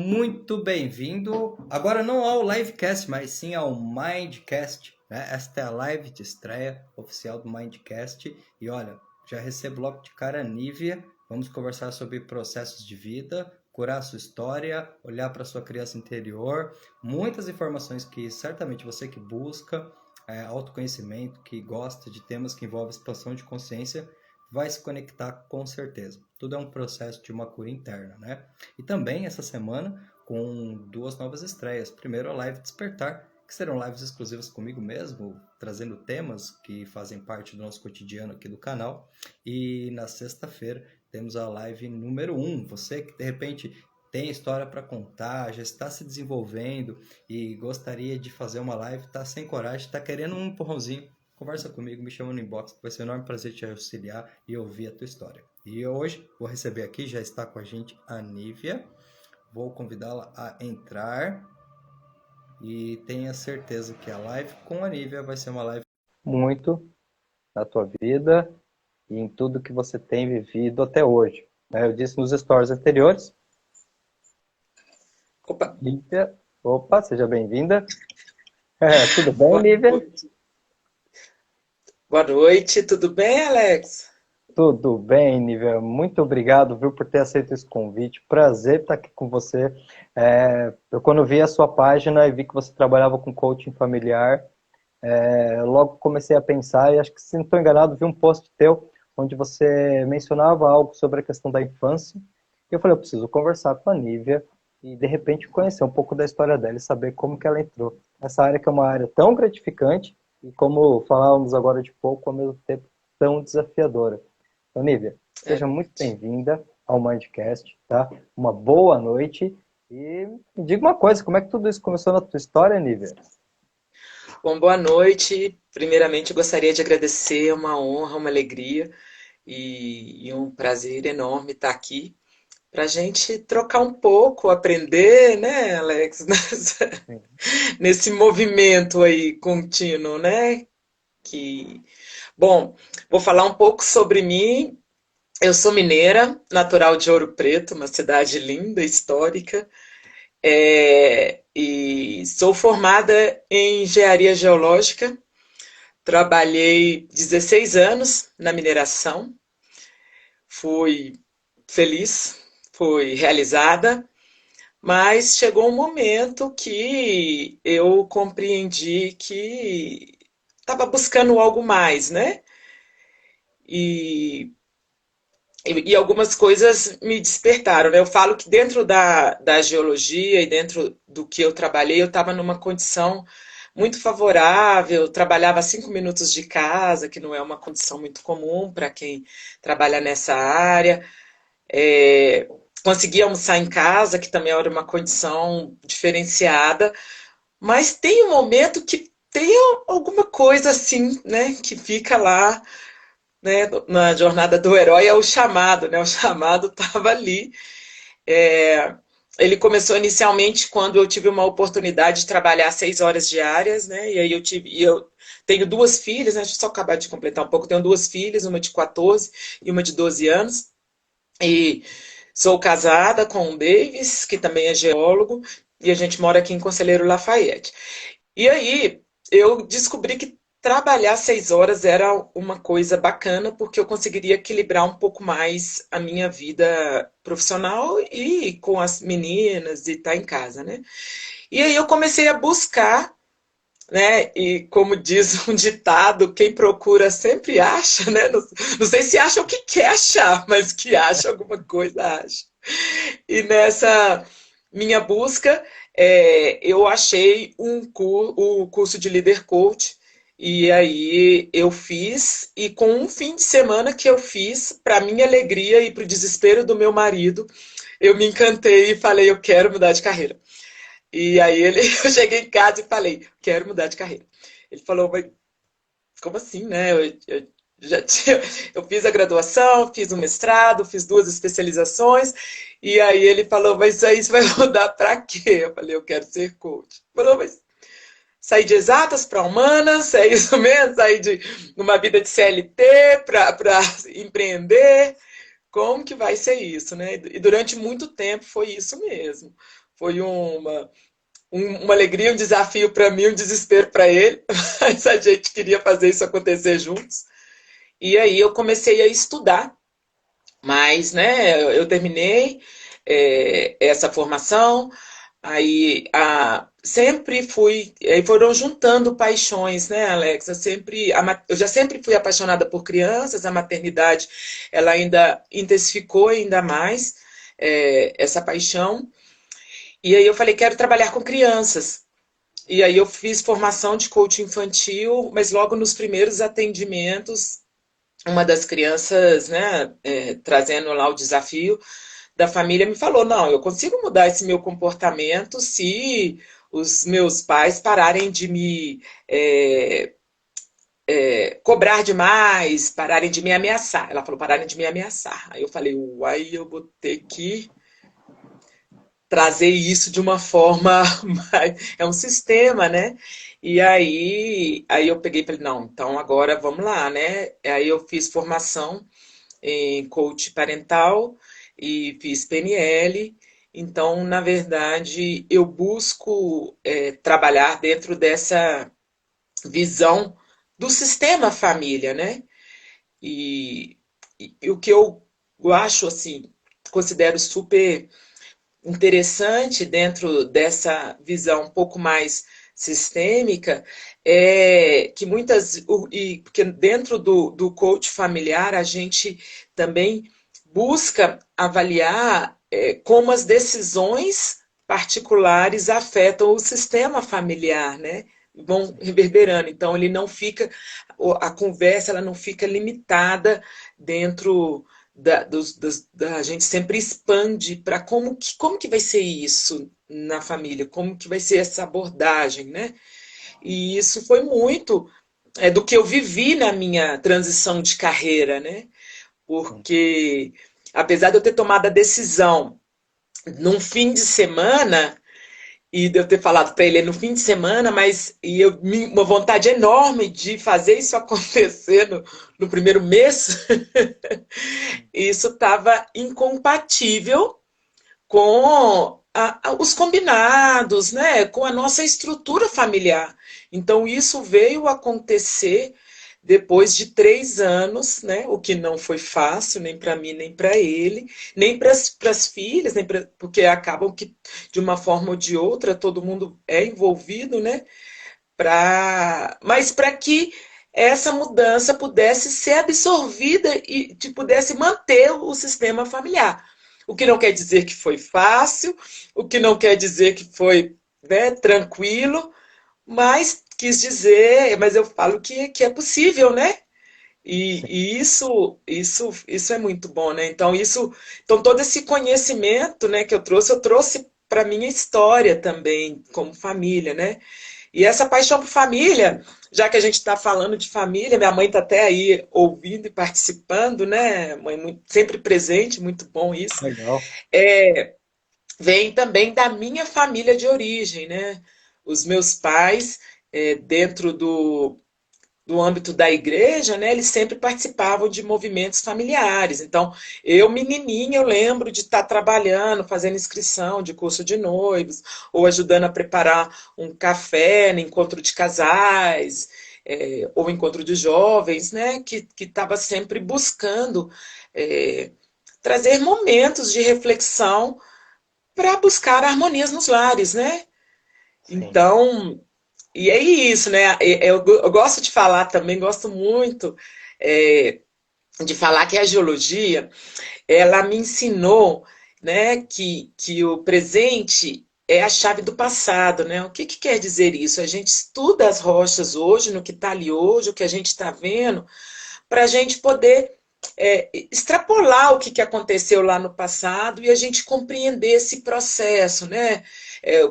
muito bem-vindo. Agora não ao livecast, mas sim ao Mindcast, né? Esta é a live de estreia oficial do Mindcast. E olha, já recebo logo de cara a Nívia. Vamos conversar sobre processos de vida, curar a sua história, olhar para a sua criança interior. Muitas informações que certamente você que busca autoconhecimento, que gosta de temas que envolvem expansão de consciência, vai se conectar com certeza. Tudo é um processo de uma cura interna, né? E também essa semana com duas novas estreias. Primeiro a Live Despertar, que serão lives exclusivas comigo mesmo, trazendo temas que fazem parte do nosso cotidiano aqui do canal. E na sexta-feira temos a live número 1. Você que de repente tem história para contar, já está se desenvolvendo e gostaria de fazer uma live, está sem coragem, está querendo um empurrãozinho, conversa comigo, me chama no inbox, que vai ser um enorme prazer te auxiliar e ouvir a tua história. E hoje vou receber aqui, já está com a gente a Nívia, vou convidá-la a entrar e tenha certeza que a live com a Nívia vai ser uma live muito na tua vida e em tudo que você tem vivido até hoje. Eu disse nos stories anteriores. Opa! Nívia, opa, seja bem-vinda. Tudo bem, Nívia? Boa noite, tudo bem, Alex? Tudo bem, Nívia. Muito obrigado, viu, por ter aceito esse convite. Prazer estar aqui com você. Eu, quando vi a sua página e vi que você trabalhava com coaching familiar, logo comecei a pensar, e acho que, se não estou enganado, vi um post teu onde você mencionava algo sobre a questão da infância. E eu falei, eu preciso conversar com a Nívia e, de repente, conhecer um pouco da história dela e saber como que ela entrou nessa área, que é uma área tão gratificante e, como falávamos agora de pouco, ao mesmo tempo tão desafiadora. Então, Nívia, seja muito bem-vinda ao Mindcast, tá? Uma boa noite e me diga uma coisa, como é que tudo isso começou na tua história, Nívia? Bom, boa noite. Primeiramente, eu gostaria de agradecer, é uma honra, uma alegria e um prazer enorme estar aqui para a gente trocar um pouco, aprender, né, Alex, nesse movimento aí contínuo, né? Bom, vou falar um pouco sobre mim. Eu sou mineira, natural de Ouro Preto, uma cidade linda, histórica. E sou formada em engenharia geológica. Trabalhei 16 anos na mineração. Fui feliz, fui realizada, mas chegou um momento que eu compreendi que estava buscando algo mais, né? E e algumas coisas me despertaram, né? Eu falo que dentro da geologia e dentro do que eu trabalhei, eu estava numa condição muito favorável, trabalhava a 5 minutos de casa, que não é uma condição muito comum para quem trabalha nessa área. Conseguia almoçar em casa, que também era uma condição diferenciada, mas tem um momento que tem alguma coisa assim, né, que fica lá, né, na jornada do herói, é o chamado, né? O chamado estava ali. É, ele começou inicialmente quando eu tive uma oportunidade de trabalhar 6 horas diárias, né? E aí eu tenho duas filhas, né? Deixa eu só acabar de completar um pouco. Eu tenho duas filhas, uma de 14 e uma de 12 anos. E sou casada com o Davis, que também é geólogo, e a gente mora aqui em Conselheiro Lafayette. E aí eu descobri que trabalhar 6 horas era uma coisa bacana, porque eu conseguiria equilibrar um pouco mais a minha vida profissional e com as meninas e estar em casa, né? E aí eu comecei a buscar, né? E como diz um ditado, quem procura sempre acha, né? Não sei se acha o que quer achar, mas que acha alguma coisa, acha. E nessa minha busca, eu achei o curso de Leader Coach, e aí eu fiz, e com um fim de semana que eu fiz, para minha alegria e para o desespero do meu marido, eu me encantei e falei, eu quero mudar de carreira. E aí eu cheguei em casa e falei, quero mudar de carreira. Ele falou, mas como assim, né? Eu já tinha, eu fiz a graduação, fiz o mestrado, fiz 2 especializações, e aí ele falou, mas isso aí você vai mudar para quê? Eu falei, eu quero ser coach. Ele falou, mas sair de exatas para humanas, é isso mesmo? Sair de uma vida de CLT para empreender? Como que vai ser isso, né? E durante muito tempo foi isso mesmo. Foi uma alegria, um desafio para mim, um desespero para ele, mas a gente queria fazer isso acontecer juntos. E aí eu comecei a estudar, mas, né, eu terminei essa formação, aí sempre fui, aí foram juntando paixões, né, Alex? Eu já sempre fui apaixonada por crianças, a maternidade, ela ainda intensificou ainda mais essa paixão. E aí eu falei, quero trabalhar com crianças. E aí eu fiz formação de coach infantil, mas logo nos primeiros atendimentos, uma das crianças, né, trazendo lá o desafio da família, me falou, não, eu consigo mudar esse meu comportamento se os meus pais pararem de me cobrar demais, pararem de me ameaçar. Ela falou, pararem de me ameaçar. Aí eu falei, uai, eu vou ter que trazer isso de uma forma é um sistema, né? E aí eu peguei e falei, não, então agora vamos lá, né? Aí eu fiz formação em coach parental e fiz PNL. Então, na verdade, eu busco trabalhar dentro dessa visão do sistema família, né? E, e o que eu acho assim, considero super interessante dentro dessa visão um pouco mais sistêmica é que porque dentro do coach familiar a gente também busca avaliar como as decisões particulares afetam o sistema familiar, né? Vão reverberando. Então ele não fica, a conversa ela não fica limitada dentro a gente sempre expande para como que vai ser isso na família, como que vai ser essa abordagem, né? E isso foi muito do que eu vivi na minha transição de carreira, né? Porque apesar de eu ter tomado a decisão num fim de semana, e de eu ter falado para ele no fim de semana, mas uma vontade enorme de fazer isso acontecer no primeiro mês, isso estava incompatível com os combinados, né? Com a nossa estrutura familiar. Então, isso veio acontecer depois de 3 anos, né? O que não foi fácil, nem para mim, nem para ele, nem para as filhas, porque acabam que, de uma forma ou de outra, todo mundo é envolvido, né? Mas para que essa mudança pudesse ser absorvida e pudesse manter o sistema familiar. O que não quer dizer que foi fácil, o que não quer dizer que foi, né, tranquilo, mas quis dizer, mas eu falo que é possível, né? E isso é muito bom, né? Então todo esse conhecimento, né, que eu trouxe para minha história também como família, né? E essa paixão por família, já que a gente está falando de família, minha mãe está até aí ouvindo e participando, né? Mãe sempre presente, muito bom isso. Legal. Vem também da minha família de origem, né? Os meus pais, dentro do âmbito da igreja, né, eles sempre participavam de movimentos familiares. Então, eu, menininha, eu lembro de estar trabalhando, fazendo inscrição de curso de noivos, ou ajudando a preparar um café no encontro de casais, ou encontro de jovens, né, que estava sempre buscando trazer momentos de reflexão para buscar harmonias nos lares, né? Sim. Então, e é isso, né? Eu gosto de falar também, gosto muito é, de falar que a geologia, ela me ensinou, né, que o presente é a chave do passado, né? O que quer dizer isso? A gente estuda as rochas hoje, no que está ali hoje, o que a gente está vendo, para a gente poder extrapolar o que aconteceu lá no passado e a gente compreender esse processo, né? É,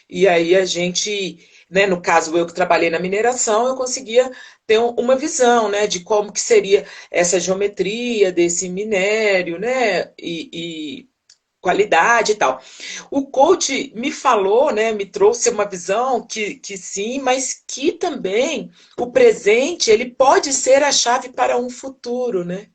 e aí a gente, né, no caso eu que trabalhei na mineração, eu conseguia ter uma visão, né, de como que seria essa geometria desse minério, né, e qualidade e tal. O coach me falou, né, me trouxe uma visão que sim, mas que também o presente ele pode ser a chave para um futuro, né?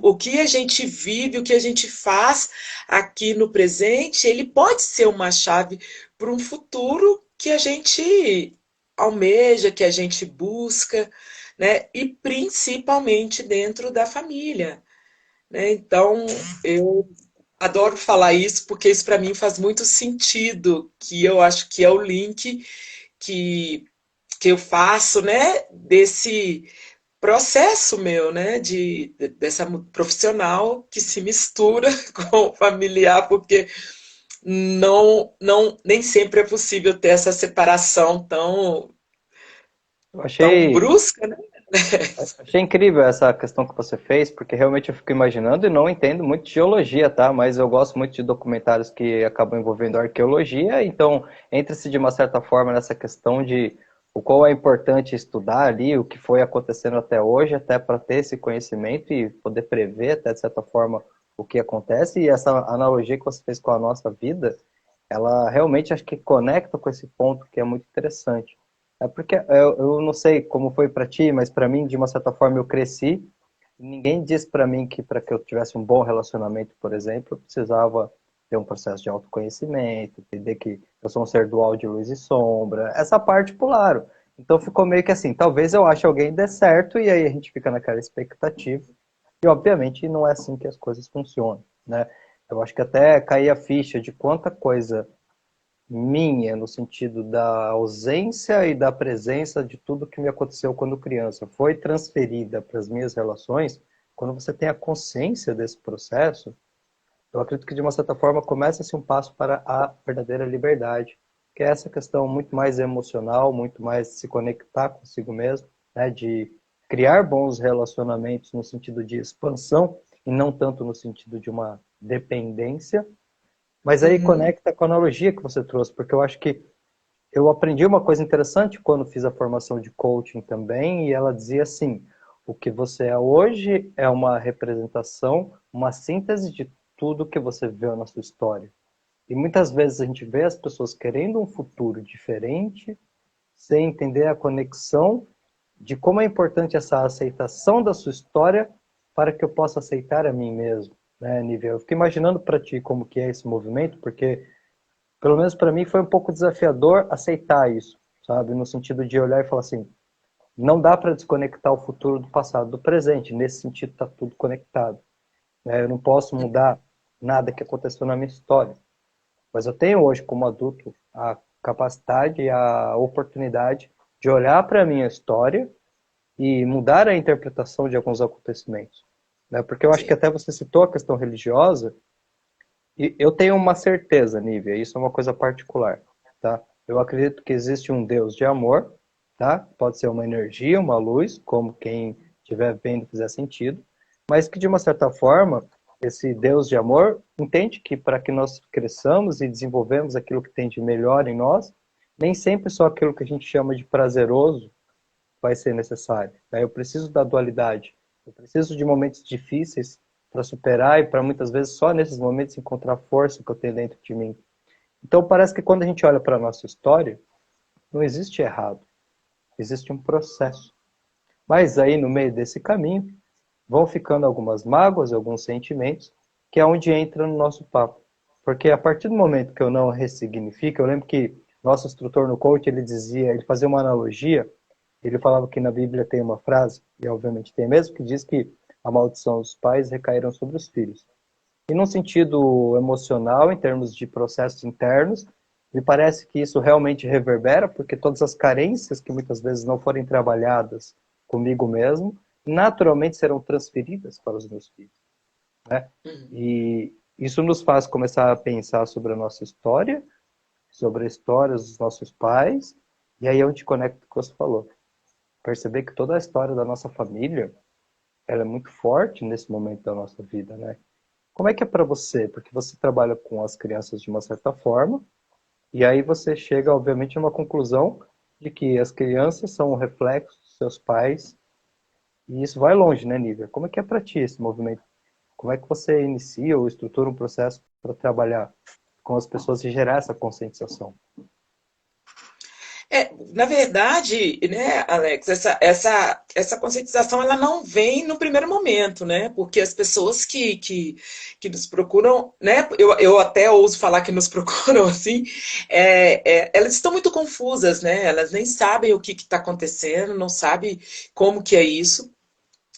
O que a gente vive, o que a gente faz aqui no presente, ele pode ser uma chave para um futuro que a gente almeja, que a gente busca, né? E principalmente dentro da família, né? Então, eu adoro falar isso porque isso para mim faz muito sentido, que eu acho que é o link que, que eu faço, né, desse processo meu, né, dessa profissional que se mistura com o familiar, porque nem sempre é possível ter essa separação Eu tão achei, brusca, né? achei incrível essa questão que você fez, porque realmente eu fico imaginando e não entendo muito de geologia, tá? Mas eu gosto muito de documentários que acabam envolvendo arqueologia, então entra-se de uma certa forma nessa questão de o qual é importante estudar ali, o que foi acontecendo até hoje, até para ter esse conhecimento e poder prever, até de certa forma, o que acontece. E essa analogia que você fez com a nossa vida, ela realmente acho que conecta com esse ponto que é muito interessante. É porque eu não sei como foi para ti, mas para mim, de uma certa forma, eu cresci. Ninguém disse para mim que para que eu tivesse um bom relacionamento, por exemplo, eu precisava ter um processo de autoconhecimento, entender que eu sou um ser dual de luz e sombra. Essa parte pularam. Então ficou meio que assim, talvez eu ache alguém dê certo e aí a gente fica naquela expectativa. E obviamente não é assim que as coisas funcionam, né? Eu acho que até cair a ficha de quanta coisa minha, no sentido da ausência e da presença de tudo que me aconteceu quando criança, foi transferida para as minhas relações, quando você tem a consciência desse processo, eu acredito que de uma certa forma começa-se um passo para a verdadeira liberdade, que é essa questão muito mais emocional, muito mais de se conectar consigo mesmo, né, de criar bons relacionamentos no sentido de expansão e não tanto no sentido de uma dependência. Mas aí Uhum. conecta com a analogia que você trouxe, porque eu acho que eu aprendi uma coisa interessante quando fiz a formação de coaching também, e ela dizia assim: o que você é hoje é uma representação, uma síntese de tudo que você viveu na sua história. E muitas vezes a gente vê as pessoas querendo um futuro diferente, sem entender a conexão de como é importante essa aceitação da sua história para que eu possa aceitar a mim mesmo, né, Nívia? Eu fico imaginando para ti como que é esse movimento, porque pelo menos para mim foi um pouco desafiador aceitar isso, sabe? No sentido de olhar e falar assim, não dá para desconectar o futuro do passado do presente. Nesse sentido, está tudo conectado, né? Eu não posso mudar nada que aconteceu na minha história. Mas eu tenho hoje, como adulto, a capacidade e a oportunidade de olhar para a minha história e mudar a interpretação de alguns acontecimentos, né? Porque eu acho que Sim. até você citou a questão religiosa, e eu tenho uma certeza, Nívia, isso é uma coisa particular, tá? Eu acredito que existe um Deus de amor, tá? Pode ser uma energia, uma luz, como quem estiver vendo fizer sentido, mas que de uma certa forma, esse Deus de amor entende que para que nós cresçamos e desenvolvemos aquilo que tem de melhor em nós, nem sempre só aquilo que a gente chama de prazeroso vai ser necessário, né? Eu preciso da dualidade, eu preciso de momentos difíceis para superar e para muitas vezes só nesses momentos encontrar a força que eu tenho dentro de mim. Então parece que quando a gente olha para a nossa história, não existe errado, existe um processo. Mas aí no meio desse caminho vão ficando algumas mágoas, alguns sentimentos, que é onde entra no nosso papo. Porque a partir do momento que eu não ressignifico, eu lembro que nosso instrutor no coach, ele dizia, ele fazia uma analogia, ele falava que na Bíblia tem uma frase, e obviamente tem mesmo, que diz que a maldição dos pais recaíram sobre os filhos. E num sentido emocional, em termos de processos internos, me parece que isso realmente reverbera, porque todas as carências que muitas vezes não forem trabalhadas comigo mesmo, naturalmente serão transferidas para os meus filhos, né? Uhum. E isso nos faz começar a pensar sobre a nossa história, sobre a história dos nossos pais, e aí é onde conecta com o que você falou. Perceber que toda a história da nossa família, ela é muito forte nesse momento da nossa vida, né? Como é que é para você? Porque você trabalha com as crianças de uma certa forma, e aí você chega, obviamente, a uma conclusão de que as crianças são um reflexo dos seus pais, e isso vai longe, né, Nívia? Como é que é para ti esse movimento? Como é que você inicia ou estrutura um processo para trabalhar com as pessoas e gerar essa conscientização? Na verdade, né, Alex, essa conscientização ela não vem no primeiro momento, né? Porque as pessoas que nos procuram, né? Eu até ouso falar que nos procuram assim, elas estão muito confusas, né? Elas nem sabem o que está acontecendo, não sabem como que é isso,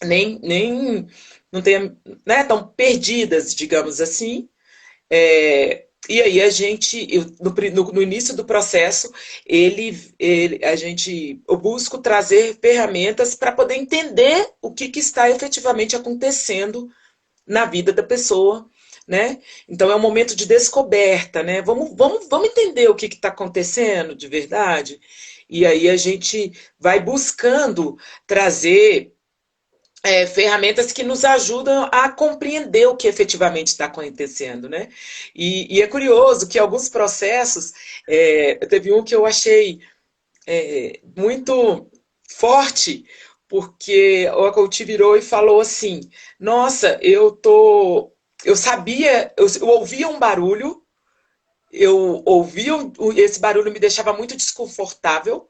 nem não tem, né? Estão perdidas, digamos assim. E aí a gente, no início do processo, eu busco trazer ferramentas para poder entender o que está efetivamente acontecendo na vida da pessoa, né? Então é um momento de descoberta, né? Vamos entender o que está acontecendo de verdade. E aí a gente vai buscando trazer ferramentas que nos ajudam a compreender o que efetivamente está acontecendo, né? E é curioso que alguns processos, teve um que eu achei muito forte, porque o coach virou e falou assim: Nossa, eu sabia, eu ouvia um barulho, esse barulho me deixava muito desconfortável,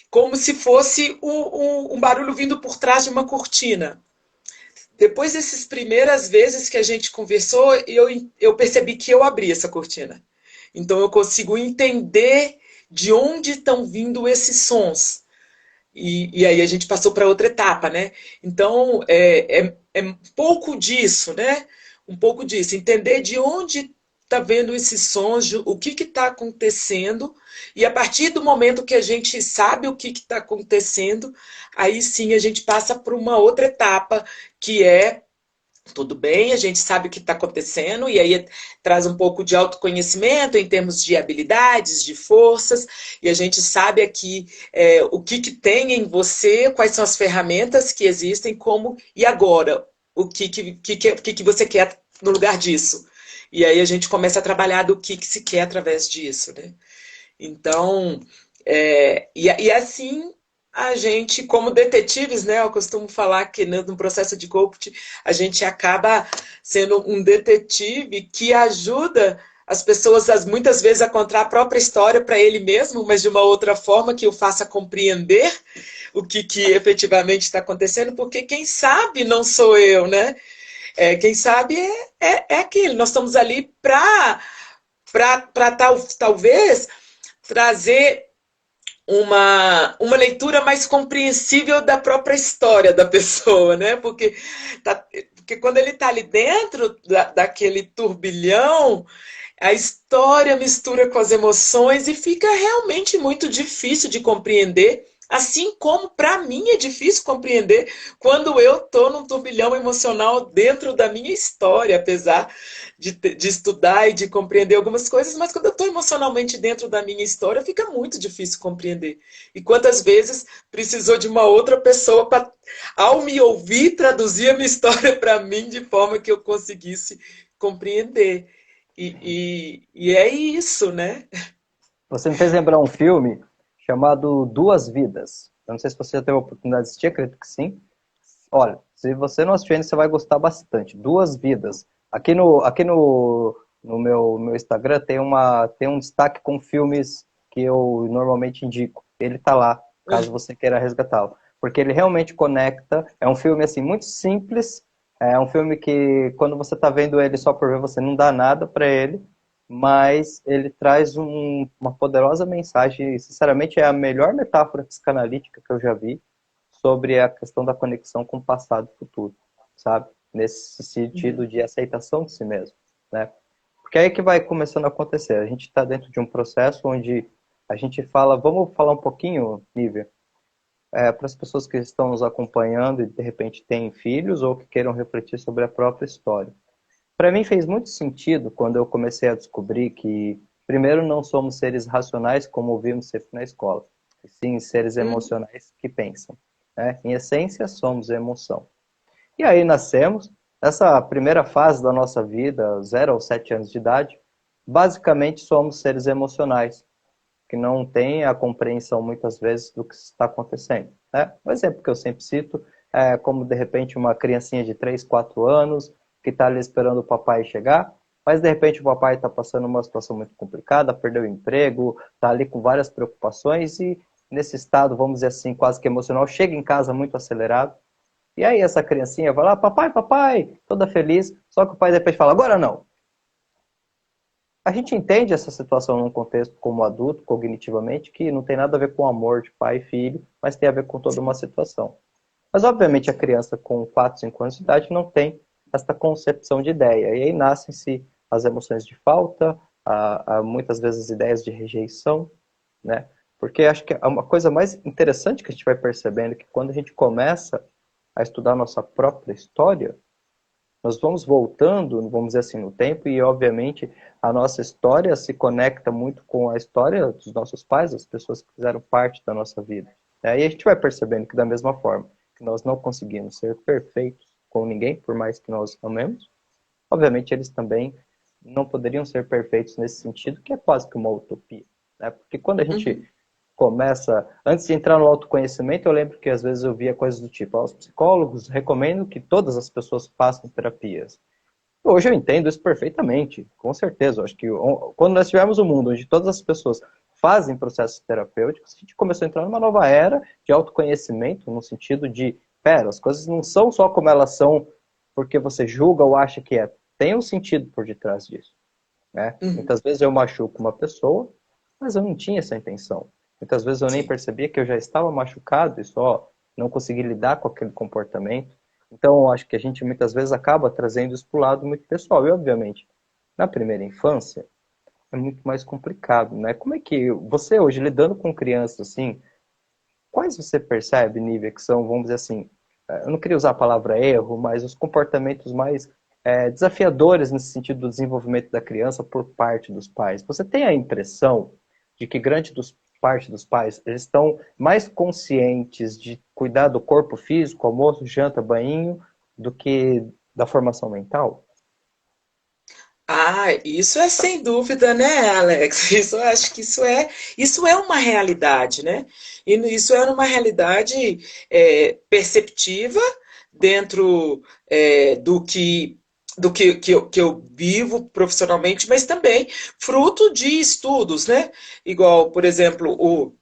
como se fosse um barulho vindo por trás de uma cortina. Depois dessas primeiras vezes que a gente conversou, eu percebi que eu abri essa cortina. Então eu consigo entender de onde estão vindo esses sons. E aí a gente passou para outra etapa, né? Então é um pouco disso, né? Um pouco disso, entender de onde está vendo esses sons, o que está acontecendo, e a partir do momento que a gente sabe o que está acontecendo, aí sim a gente passa para uma outra etapa, que é tudo bem, a gente sabe o que está acontecendo, e aí traz um pouco de autoconhecimento em termos de habilidades, de forças, e a gente sabe aqui o que tem em você, quais são as ferramentas que existem, como e agora, o que você quer no lugar disso. E aí a gente começa a trabalhar do que se quer através disso, né? Então, e assim a gente, como detetives, né, eu costumo falar que no processo de coaching a gente acaba sendo um detetive que ajuda as pessoas muitas vezes a contar a própria história para ele mesmo, mas de uma outra forma que o faça compreender o que efetivamente está acontecendo, porque quem sabe não sou eu, né? Quem sabe é aquilo. Nós estamos ali para talvez trazer uma leitura mais compreensível da própria história da pessoa, né? Porque quando ele está ali dentro daquele turbilhão, a história mistura com as emoções e fica realmente muito difícil de compreender. Assim como para mim é difícil compreender quando eu estou num turbilhão emocional dentro da minha história, apesar de estudar e de compreender algumas coisas, mas quando eu estou emocionalmente dentro da minha história, fica muito difícil compreender. E quantas vezes precisou de uma outra pessoa para, ao me ouvir, traduzir a minha história para mim de forma que eu conseguisse compreender. E é isso, né? Você me fez lembrar um filme chamado Duas Vidas. Eu não sei se você já teve a oportunidade de assistir, acredito que sim. Olha, se você não assistiu ainda, você vai gostar bastante. Duas Vidas. Aqui no meu Instagram tem um destaque com filmes que eu normalmente indico. Ele tá lá, caso você queira resgatá-lo. Porque ele realmente conecta. É um filme assim muito simples. É um filme que quando você tá vendo ele só por ver, você não dá nada para ele. Mas ele traz uma poderosa mensagem. Sinceramente, é a melhor metáfora psicanalítica que eu já vi sobre a questão da conexão com o passado e futuro, sabe? Nesse sentido de aceitação de si mesmo, né? Porque é aí que vai começando a acontecer. A gente está dentro de um processo onde a gente fala, vamos falar um pouquinho, Nívia, para as pessoas que estão nos acompanhando e de repente têm filhos ou que queiram refletir sobre a própria história. Para mim fez muito sentido quando eu comecei a descobrir que, primeiro, não somos seres racionais como ouvimos sempre na escola, e sim seres emocionais que pensam, né? Em essência, somos emoção. E aí nascemos, nessa primeira fase da nossa vida, 0 aos 7 anos de idade, basicamente somos seres emocionais, que não têm a compreensão muitas vezes do que está acontecendo, né? Um exemplo que eu sempre cito é como de repente uma criancinha de 3, 4 anos que está ali esperando o papai chegar, mas de repente o papai está passando uma situação muito complicada, perdeu o emprego, está ali com várias preocupações e nesse estado, vamos dizer assim, quase que emocional, chega em casa muito acelerado. E aí essa criancinha vai lá, papai, papai, toda feliz, só que o pai de repente fala, agora não. A gente entende essa situação num contexto como adulto, cognitivamente, que não tem nada a ver com amor de pai e filho, mas tem a ver com toda uma situação. Mas, obviamente, a criança com 4, 5 anos de idade não tem essa concepção de ideia. E aí nascem-se as emoções de falta, muitas vezes ideias de rejeição, né? Porque acho que uma coisa mais interessante que a gente vai percebendo é que quando a gente começa a estudar a nossa própria história, nós vamos voltando, vamos dizer assim, no tempo e, obviamente, a nossa história se conecta muito com a história dos nossos pais, das pessoas que fizeram parte da nossa vida. E a gente vai percebendo que, da mesma forma que nós não conseguimos ser perfeitos com ninguém, por mais que nós amemos, obviamente eles também não poderiam ser perfeitos nesse sentido, que é quase que uma utopia. Né? Porque quando a gente começa, antes de entrar no autoconhecimento, eu lembro que às vezes eu via coisas do tipo, os psicólogos recomendam que todas as pessoas façam terapias. Hoje eu entendo isso perfeitamente, com certeza. Eu acho que quando nós tivermos um mundo onde todas as pessoas fazem processos terapêuticos, a gente começou a entrar numa nova era de autoconhecimento, no sentido de, pera, as coisas não são só como elas são porque você julga ou acha que é. Tem um sentido por detrás disso. Né? Uhum. Muitas vezes eu machuco uma pessoa, mas eu não tinha essa intenção. Muitas vezes eu nem Sim. percebia que eu já estava machucado e só não consegui lidar com aquele comportamento. Então, eu acho que a gente muitas vezes acaba trazendo isso para o lado muito pessoal. E, obviamente, na primeira infância, é muito mais complicado, né? Como é que você hoje, lidando com crianças assim, quais você percebe, Nívia, que são, vamos dizer assim, eu não queria usar a palavra erro, mas os comportamentos mais desafiadores nesse sentido do desenvolvimento da criança por parte dos pais? Você tem a impressão de que parte dos pais, eles estão mais conscientes de cuidar do corpo físico, almoço, janta, banho, do que da formação mental? Ah, isso é sem dúvida, né, Alex? Isso eu acho que isso é uma realidade, né? E isso é uma realidade perceptiva dentro que eu vivo profissionalmente, mas também fruto de estudos, né? Igual, por exemplo, eu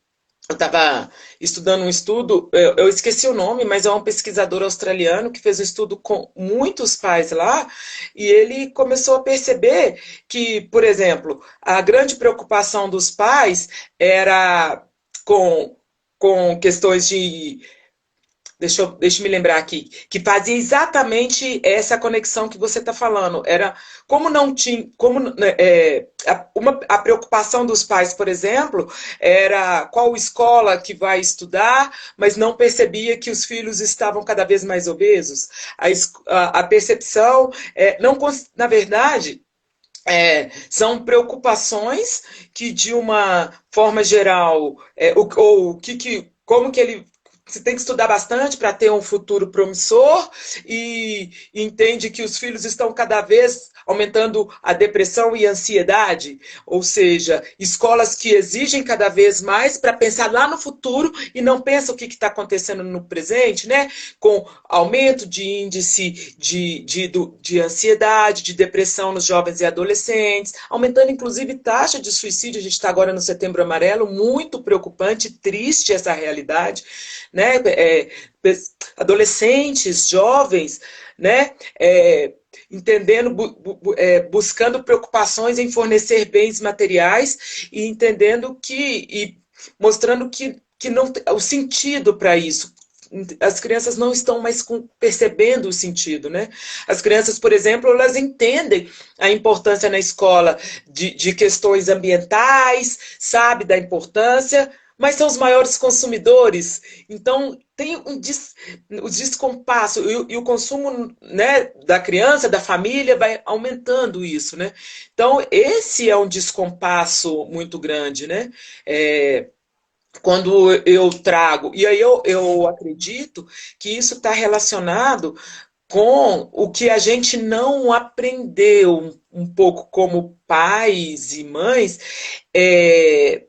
estava estudando um estudo, eu esqueci o nome, mas é um pesquisador australiano que fez um estudo com muitos pais lá, e ele começou a perceber que, por exemplo, a grande preocupação dos pais era com, com questões de deixa eu me lembrar aqui, que fazia exatamente essa conexão que você está falando. Era como não tinha, a preocupação dos pais, por exemplo, era qual escola que vai estudar, mas não percebia que os filhos estavam cada vez mais obesos. A percepção, não, na verdade, são preocupações que, de uma forma geral, como que ele. Você tem que estudar bastante para ter um futuro promissor e entende que os filhos estão cada vez aumentando a depressão e a ansiedade, ou seja, escolas que exigem cada vez mais para pensar lá no futuro e não pensam o que está acontecendo no presente, né? Com aumento de índice de ansiedade, de depressão nos jovens e adolescentes, aumentando inclusive taxa de suicídio. A gente está agora no Setembro Amarelo, muito preocupante, triste essa realidade, né? Adolescentes, jovens, né? Entendendo, buscando preocupações em fornecer bens materiais e entendendo e mostrando que não o sentido para isso. As crianças não estão mais percebendo o sentido, né? As crianças, por exemplo, elas entendem a importância na escola de questões ambientais, sabe da importância, mas são os maiores consumidores. Então, tem o descompasso e o consumo, né, da criança, da família, vai aumentando isso, né? Então, esse é um descompasso muito grande, né? Quando eu trago, e aí eu acredito que isso está relacionado com o que a gente não aprendeu um pouco como pais e mães, é,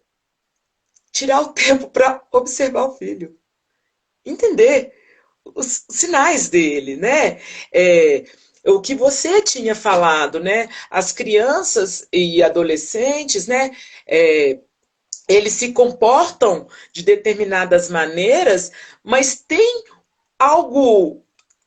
tirar o tempo para observar o filho, entender os sinais dele, né? o que você tinha falado, né? As crianças e adolescentes, né? Eles se comportam de determinadas maneiras, mas tem algo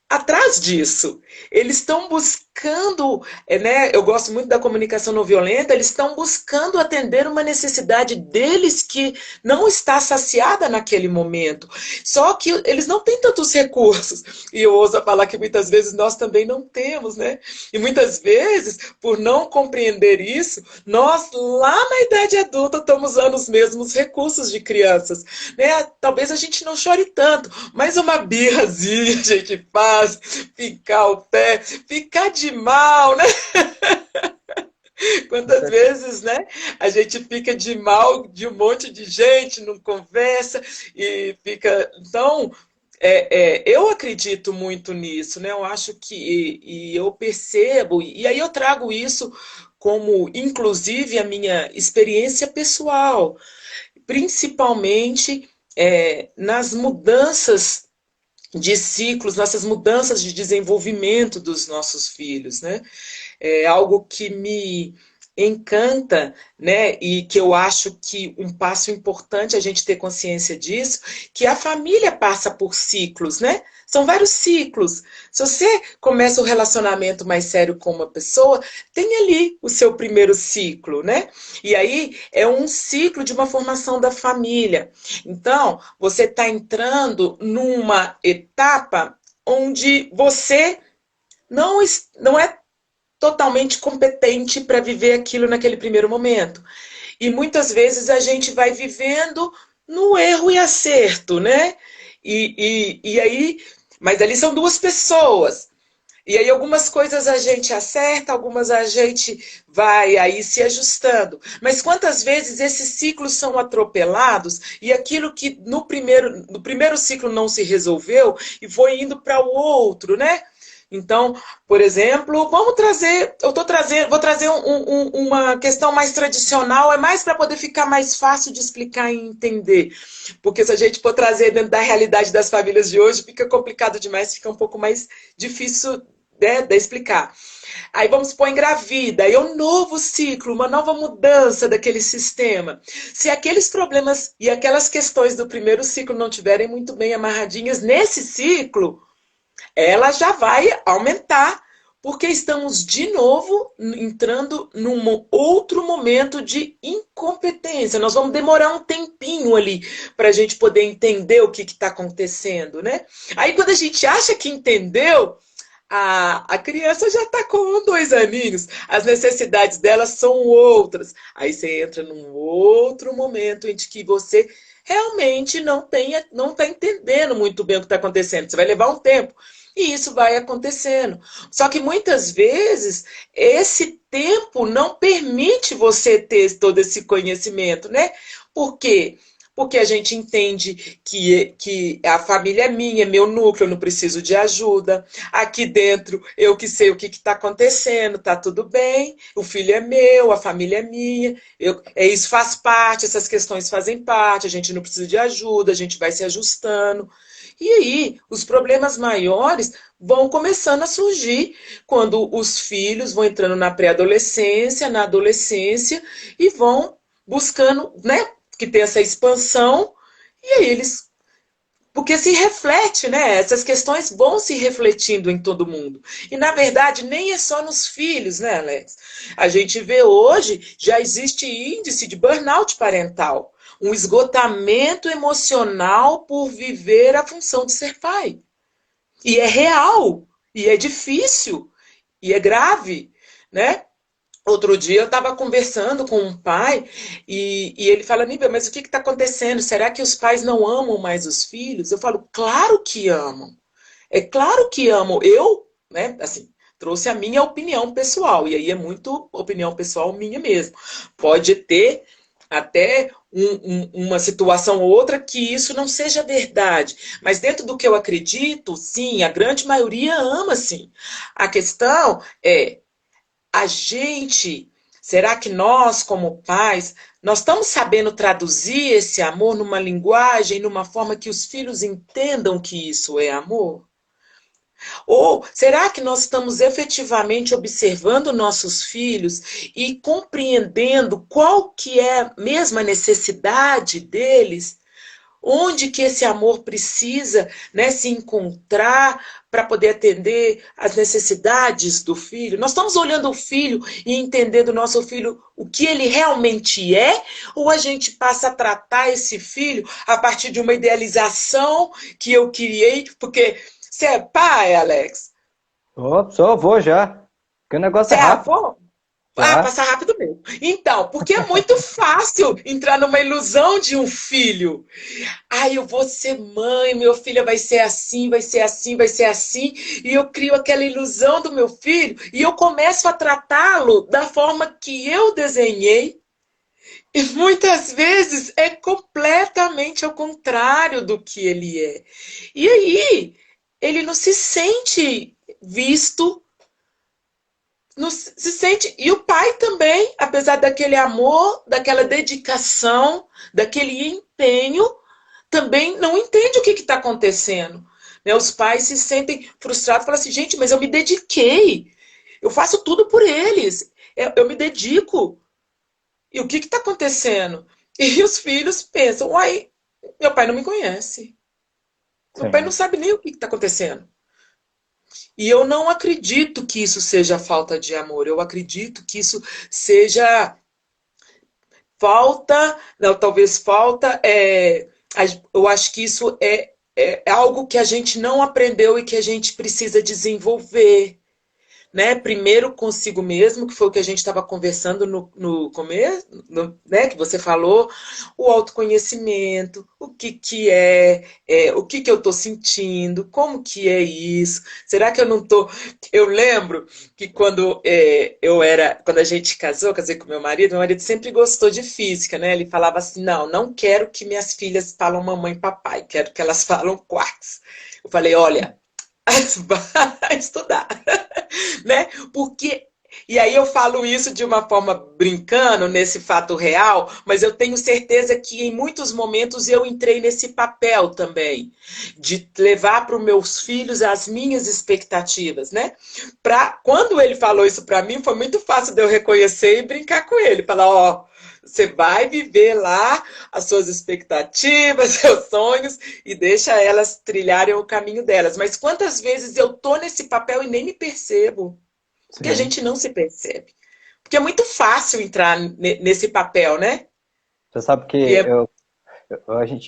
atrás disso. Eles estão buscando, né? Eu gosto muito da comunicação não violenta, eles estão buscando atender uma necessidade deles que não está saciada naquele momento. Só que eles não têm tantos recursos. E eu ouso falar que muitas vezes nós também não temos, né? E muitas vezes, por não compreender isso, nós lá na idade adulta estamos usando os mesmos recursos de crianças, né? Talvez a gente não chore tanto, mas uma birrazinha a gente faz, ficar o pé, ficar de mal, né? Quantas vezes, né? A gente fica de mal de um monte de gente, não conversa e fica. Então, eu acredito muito nisso, né? Eu acho que e eu percebo, e aí eu trago isso como, inclusive, a minha experiência pessoal, principalmente nas mudanças de ciclos, nessas mudanças de desenvolvimento dos nossos filhos, né? É algo que me encanta, né? E que eu acho que um passo importante é a gente ter consciência disso, que a família passa por ciclos, né? São vários ciclos. Se você começa o relacionamento mais sério com uma pessoa, tem ali o seu primeiro ciclo, né? E aí é um ciclo de uma formação da família. Então, você está entrando numa etapa onde você não é totalmente competente para viver aquilo naquele primeiro momento. E muitas vezes a gente vai vivendo no erro e acerto, né? E aí, mas ali são duas pessoas. E aí algumas coisas a gente acerta, algumas a gente vai aí se ajustando. Mas quantas vezes esses ciclos são atropelados e aquilo que no primeiro ciclo não se resolveu e foi indo para o outro, né? Então, por exemplo, vou trazer uma questão mais tradicional, é mais para poder ficar mais fácil de explicar e entender. Porque se a gente for trazer dentro da realidade das famílias de hoje, fica complicado demais, fica um pouco mais difícil, né, de explicar. Aí vamos supor, engravida, aí é um novo ciclo, uma nova mudança daquele sistema. Se aqueles problemas e aquelas questões do primeiro ciclo não tiverem muito bem amarradinhas nesse ciclo, ela já vai aumentar, porque estamos de novo entrando num outro momento de incompetência. Nós vamos demorar um tempinho ali para a gente poder entender o que está acontecendo, né? Aí quando a gente acha que entendeu, a criança já está com 2 aninhos, as necessidades dela são outras. Aí você entra num outro momento em que você realmente não está entendendo muito bem o que está acontecendo. Você vai levar um tempo. E isso vai acontecendo. Só que muitas vezes esse tempo não permite você ter todo esse conhecimento, né? Por quê? Porque a gente entende que a família é minha, é meu núcleo, eu não preciso de ajuda. Aqui dentro, eu que sei o que está acontecendo, está tudo bem. O filho é meu, a família é minha. Isso faz parte, essas questões fazem parte, a gente não precisa de ajuda, a gente vai se ajustando. E aí, os problemas maiores vão começando a surgir quando os filhos vão entrando na pré-adolescência, na adolescência, e vão buscando, né? Que tem essa expansão, e aí eles. Porque se reflete, né? Essas questões vão se refletindo em todo mundo. E, na verdade, nem é só nos filhos, né, Alex? A gente vê hoje, já existe índice de burnout parental. Um esgotamento emocional por viver a função de ser pai. E é real, e é difícil, e é grave, né? Outro dia eu estava conversando com um pai e ele fala, Nívia, mas o que está acontecendo? Será que os pais não amam mais os filhos? Eu falo, claro que amam. É claro que amam. Eu, né, assim, trouxe a minha opinião pessoal. E aí é muito opinião pessoal minha mesmo. Pode ter até uma situação ou outra que isso não seja verdade. Mas dentro do que eu acredito, sim, a grande maioria ama, sim. A questão é a gente, será que nós, como pais, nós estamos sabendo traduzir esse amor numa linguagem, numa forma que os filhos entendam que isso é amor? Ou será que nós estamos efetivamente observando nossos filhos e compreendendo qual que é mesmo a necessidade deles? Onde que esse amor precisa, né, se encontrar para poder atender às necessidades do filho? Nós estamos olhando o filho e entendendo o nosso filho o que ele realmente é, ou a gente passa a tratar esse filho a partir de uma idealização que eu criei? Porque você é pai, Alex? Sou avô já. Porque o negócio Você é é rápido. avô? Ah, Já. passa rápido mesmo. Então, porque é muito fácil entrar numa ilusão de um filho. Ai, eu vou ser mãe, meu filho vai ser assim, vai ser assim, vai ser assim. E eu crio aquela ilusão do meu filho e eu começo a tratá-lo da forma que eu desenhei. E muitas vezes é completamente ao contrário do que ele é. E aí, ele não se sente visto, não se sente. E o pai também, apesar daquele amor, daquela dedicação, daquele empenho, também não entende o que está acontecendo. Né? Os pais se sentem frustrados, falam assim, gente, mas eu me dediquei, eu faço tudo por eles, eu me dedico. E o que está acontecendo? E os filhos pensam, uai, meu pai não me conhece. Meu pai não Sim. sabe nem o que está acontecendo. E eu não acredito que isso seja falta de amor. Eu acredito que isso seja falta, não, talvez falta, eu acho que isso é algo que a gente não aprendeu e que a gente precisa desenvolver, né? Primeiro consigo mesmo, que foi o que a gente estava conversando no começo, né? Que você falou, o autoconhecimento, o que que o que que eu estou sentindo, como que é isso? Será que eu não estou? Eu lembro que quando a gente casou, casei com meu marido sempre gostou de física, né? Ele falava assim, não quero que minhas filhas falam mamãe e papai, quero que elas falam quarks. Eu falei, olha, vai estudar, né? Porque e aí eu falo isso de uma forma brincando nesse fato real, mas eu tenho certeza que em muitos momentos eu entrei nesse papel também de levar para os meus filhos as minhas expectativas, né? Quando ele falou isso para mim, foi muito fácil de eu reconhecer e brincar com ele, falar, ó, você vai viver lá as suas expectativas, seus sonhos e deixa elas trilharem o caminho delas. Mas quantas vezes eu tô nesse papel e nem me percebo? Porque a Sim. gente não se percebe. Porque é muito fácil entrar nesse papel, né? Você sabe E que é,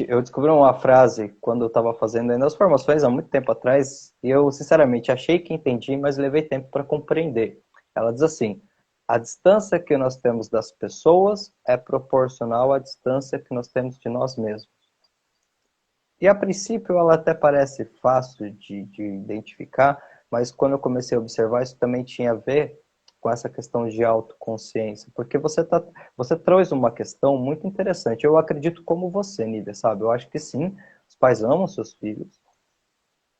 eu descobri uma frase quando eu estava fazendo ainda as formações há muito tempo atrás, e eu, sinceramente, achei que entendi, mas levei tempo para compreender. Ela diz assim: a distância que nós temos das pessoas é proporcional à distância que nós temos de nós mesmos. E a princípio ela até parece fácil de identificar, mas quando eu comecei a observar, isso também tinha a ver com essa questão de autoconsciência, porque você trouxe uma questão muito interessante. Eu acredito como você, Nívia, sabe? Eu acho que sim, os pais amam seus filhos,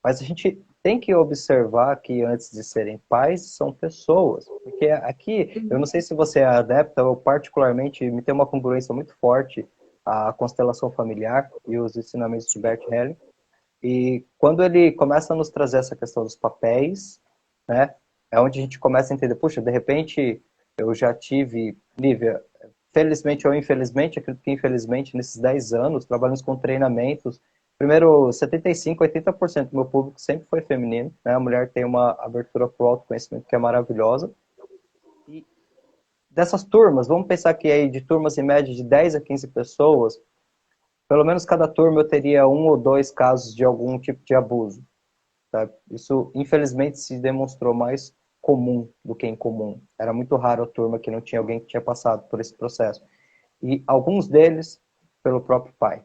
mas a gente tem que observar que antes de serem pais, são pessoas. Porque aqui, eu não sei se você é adepta, eu particularmente me tem uma congruência muito forte a constelação familiar e os ensinamentos de Bert Helling. E quando ele começa a nos trazer essa questão dos papéis, né, é onde a gente começa a entender, puxa, de repente eu já tive, Lívia, felizmente ou infelizmente, acredito que infelizmente, nesses 10 anos, trabalhamos com treinamentos, primeiro, 75%, 80% do meu público sempre foi feminino, né, a mulher tem uma abertura para o autoconhecimento que é maravilhosa. E dessas turmas, vamos pensar que aí de turmas em média de 10 a 15 pessoas, pelo menos cada turma eu teria um ou dois casos de algum tipo de abuso. Tá? Isso, infelizmente, se demonstrou mais comum do que incomum. Era muito raro a turma que não tinha alguém que tinha passado por esse processo. E alguns deles pelo próprio pai.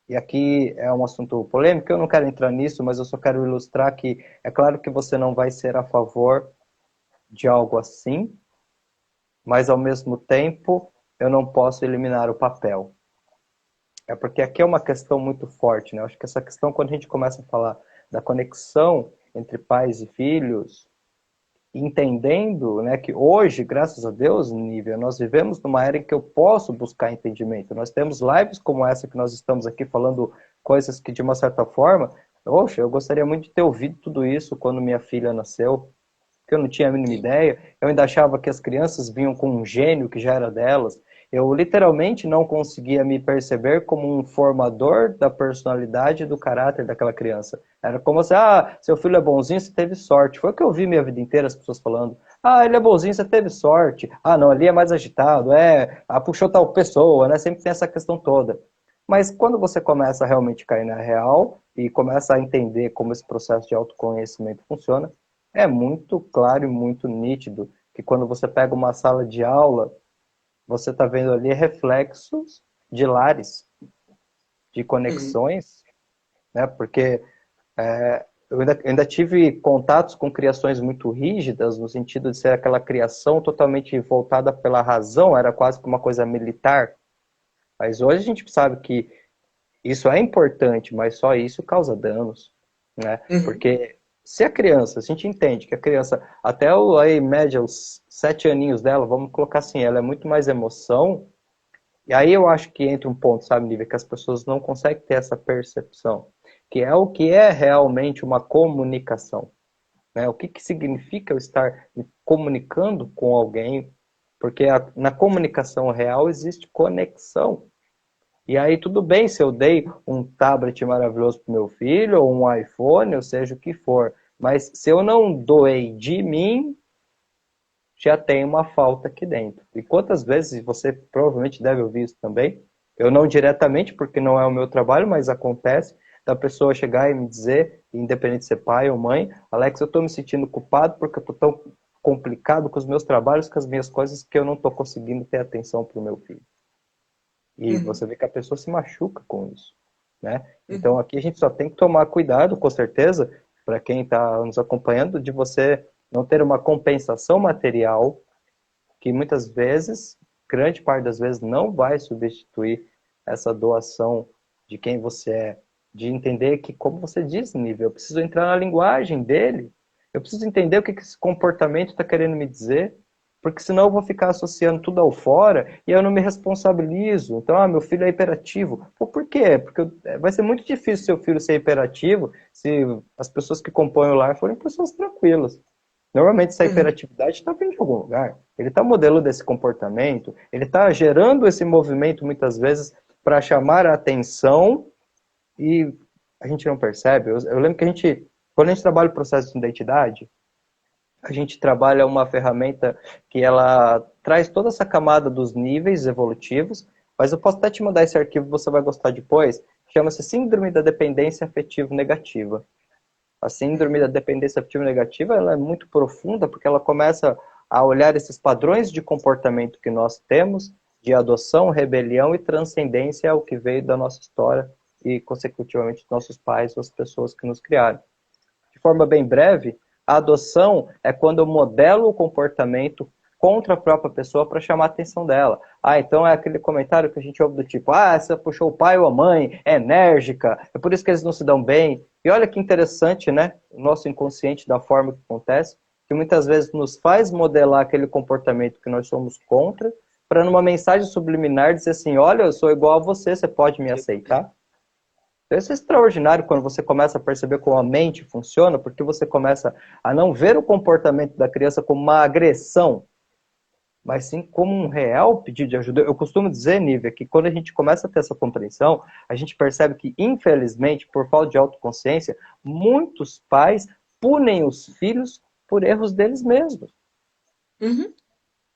E aqui é um assunto polêmico, eu não quero entrar nisso, mas eu só quero ilustrar que é claro que você não vai ser a favor de algo assim, mas ao mesmo tempo eu não posso eliminar o papel. É porque aqui é uma questão muito forte, né? Eu acho que essa questão, quando a gente começa a falar da conexão entre pais e filhos, entendendo, né, que hoje, graças a Deus, Nívia, nós vivemos numa era em que eu posso buscar entendimento. Nós temos lives como essa que nós estamos aqui falando coisas que, de uma certa forma, Poxa, eu gostaria muito de ter ouvido tudo isso quando minha filha nasceu, porque eu não tinha a mínima Sim. ideia. Eu ainda achava que as crianças vinham com um gênio que já era delas. Eu literalmente não conseguia me perceber como um formador da personalidade e do caráter daquela criança. Era como assim, ah, seu filho é bonzinho, você teve sorte. Foi o que eu vi minha vida inteira as pessoas falando. Ah, ele é bonzinho, você teve sorte. Ah, não, ali é mais agitado, puxou tal pessoa, né? Sempre tem essa questão toda. Mas quando você começa a realmente cair na real e começa a entender como esse processo de autoconhecimento funciona, é muito claro e muito nítido que quando você pega uma sala de aula, você está vendo ali reflexos de lares, de Uhum. conexões, né? Porque eu ainda tive contatos com criações muito rígidas, no sentido de ser aquela criação totalmente voltada pela razão, era quase que uma coisa militar. Mas hoje a gente sabe que isso é importante, mas só isso causa danos, né? Uhum. Porque se a criança, a gente entende que a criança, até aí, média, os 7 aninhos dela, vamos colocar assim, ela é muito mais emoção, e aí eu acho que entra um ponto, sabe, Lívia, que as pessoas não conseguem ter essa percepção, que é o que é realmente uma comunicação, né? O que que significa eu estar me comunicando com alguém, porque na comunicação real existe conexão. E aí tudo bem se eu dei um tablet maravilhoso para meu filho, ou um iPhone, ou seja o que for. Mas se eu não doei de mim, já tem uma falta aqui dentro. E quantas vezes você provavelmente deve ouvir isso também? Eu não diretamente, porque não é o meu trabalho, mas acontece da pessoa chegar e me dizer, independente de ser pai ou mãe, Alex, eu estou me sentindo culpado porque eu estou tão complicado com os meus trabalhos, com as minhas coisas, que eu não estou conseguindo ter atenção para o meu filho. E Uhum. você vê que a pessoa se machuca com isso, né? Então Uhum. aqui a gente só tem que tomar cuidado, com certeza, para quem está nos acompanhando, de você não ter uma compensação material que muitas vezes, grande parte das vezes, não vai substituir essa doação de quem você é, de entender que, como você diz, Nível, eu preciso entrar na linguagem dele, eu preciso entender o que esse comportamento está querendo me dizer, porque senão eu vou ficar associando tudo ao fora e eu não me responsabilizo. Então, meu filho é hiperativo. Pô, por quê? Porque vai ser muito difícil seu filho ser hiperativo se as pessoas que compõem o lar forem pessoas tranquilas. Normalmente essa Uhum. hiperatividade está vindo de algum lugar. Ele está modelando esse comportamento, ele está gerando esse movimento muitas vezes para chamar a atenção e a gente não percebe. Eu lembro que quando a gente trabalha o processo de identidade, a gente trabalha uma ferramenta que ela traz toda essa camada dos níveis evolutivos, mas eu posso até te mandar esse arquivo, você vai gostar depois. Chama-se Síndrome da Dependência Afetivo Negativa. A síndrome da dependência afetiva negativa, ela é muito profunda porque ela começa a olhar esses padrões de comportamento que nós temos de adoção, rebelião e transcendência ao que veio da nossa história e, consecutivamente, dos nossos pais ou as pessoas que nos criaram. De forma bem breve, a adoção é quando eu modelo o comportamento contra a própria pessoa para chamar a atenção dela. Ah, então é aquele comentário que a gente ouve do tipo, você puxou o pai ou a mãe, é enérgica, é por isso que eles não se dão bem. E olha que interessante, né? O nosso inconsciente, da forma que acontece, que muitas vezes nos faz modelar aquele comportamento que nós somos contra, para numa mensagem subliminar dizer assim, olha, eu sou igual a você, você pode me aceitar? Isso é extraordinário quando você começa a perceber como a mente funciona, porque você começa a não ver o comportamento da criança como uma agressão, mas sim como um real pedido de ajuda. Eu costumo dizer, Nívia, que quando a gente começa a ter essa compreensão, a gente percebe que, infelizmente, por falta de autoconsciência, muitos pais punem os filhos por erros deles mesmos. Uhum.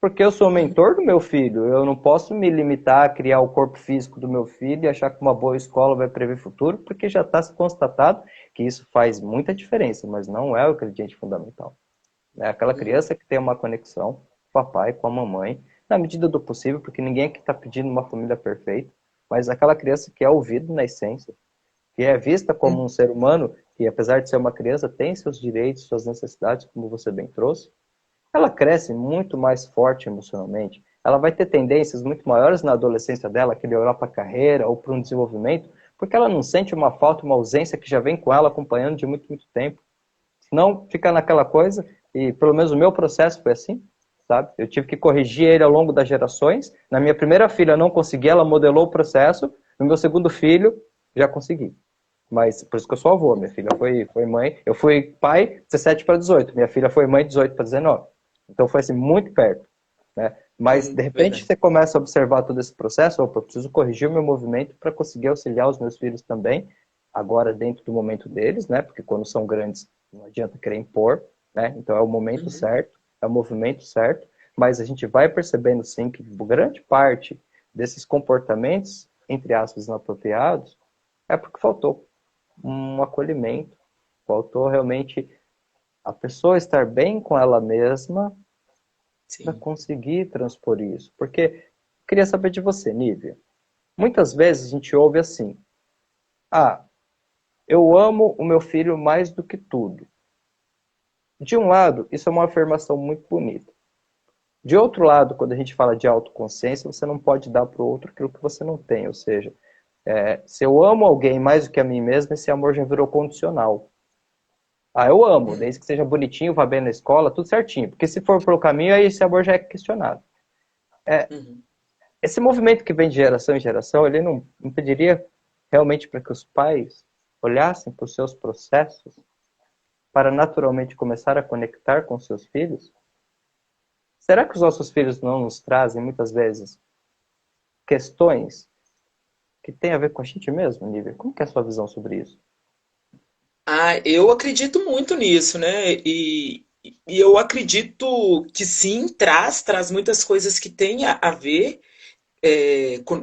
Porque eu sou o Uhum. mentor do meu filho, eu não posso me limitar a criar o corpo físico do meu filho e achar que uma boa escola vai prever futuro, porque já está constatado que isso faz muita diferença, mas não é o ingrediente fundamental. É aquela Uhum. criança que tem uma conexão com o papai, com a mamãe, na medida do possível, porque ninguém aqui está pedindo uma família perfeita, mas aquela criança que é ouvida na essência, que é vista como Uhum. um ser humano, que apesar de ser uma criança, tem seus direitos, suas necessidades, como você bem trouxe, ela cresce muito mais forte emocionalmente. Ela vai ter tendências muito maiores na adolescência dela, que melhorar para a carreira ou para um desenvolvimento, porque ela não sente uma falta, uma ausência que já vem com ela acompanhando de muito, muito tempo. Senão fica naquela coisa, e pelo menos o meu processo foi assim, sabe? Eu tive que corrigir ele ao longo das gerações. Na minha primeira filha eu não consegui, ela modelou o processo. No meu segundo filho, já consegui. Mas por isso que eu sou avô, minha filha foi mãe. Eu fui pai 17 para 18, minha filha foi mãe 18 para 19. Então foi assim, muito perto, né? Mas de repente Verdade. você começa a observar todo esse processo, opa, eu preciso corrigir o meu movimento para conseguir auxiliar os meus filhos também, agora dentro do momento deles, né? Porque quando são grandes não adianta querer impor, né? Então é o momento Uhum. certo, é o movimento certo, mas a gente vai percebendo sim que grande parte desses comportamentos, entre aspas, inapropriados, é porque faltou um acolhimento, faltou realmente a pessoa estar bem com ela mesma para Sim. conseguir transpor isso. Porque eu queria saber de você, Nívia. Muitas vezes a gente ouve assim: ah, eu amo o meu filho mais do que tudo. De um lado, isso é uma afirmação muito bonita. De outro lado, quando a gente fala de autoconsciência, você não pode dar para o outro aquilo que você não tem. Ou seja, se eu amo alguém mais do que a mim mesmo, esse amor já virou condicional. Ah, eu amo, Uhum. desde que seja bonitinho, vá bem na escola, tudo certinho. Porque se for pelo caminho, aí esse amor já é questionado. Uhum. Esse movimento que vem de geração em geração, ele não impediria realmente para que os pais olhassem para os seus processos para naturalmente começar a conectar com seus filhos? Será que os nossos filhos não nos trazem, muitas vezes, questões que têm a ver com a gente mesmo, Nívia? Como que é a sua visão sobre isso? Ah, eu acredito muito nisso, né? E eu acredito que sim, traz muitas coisas que têm a ver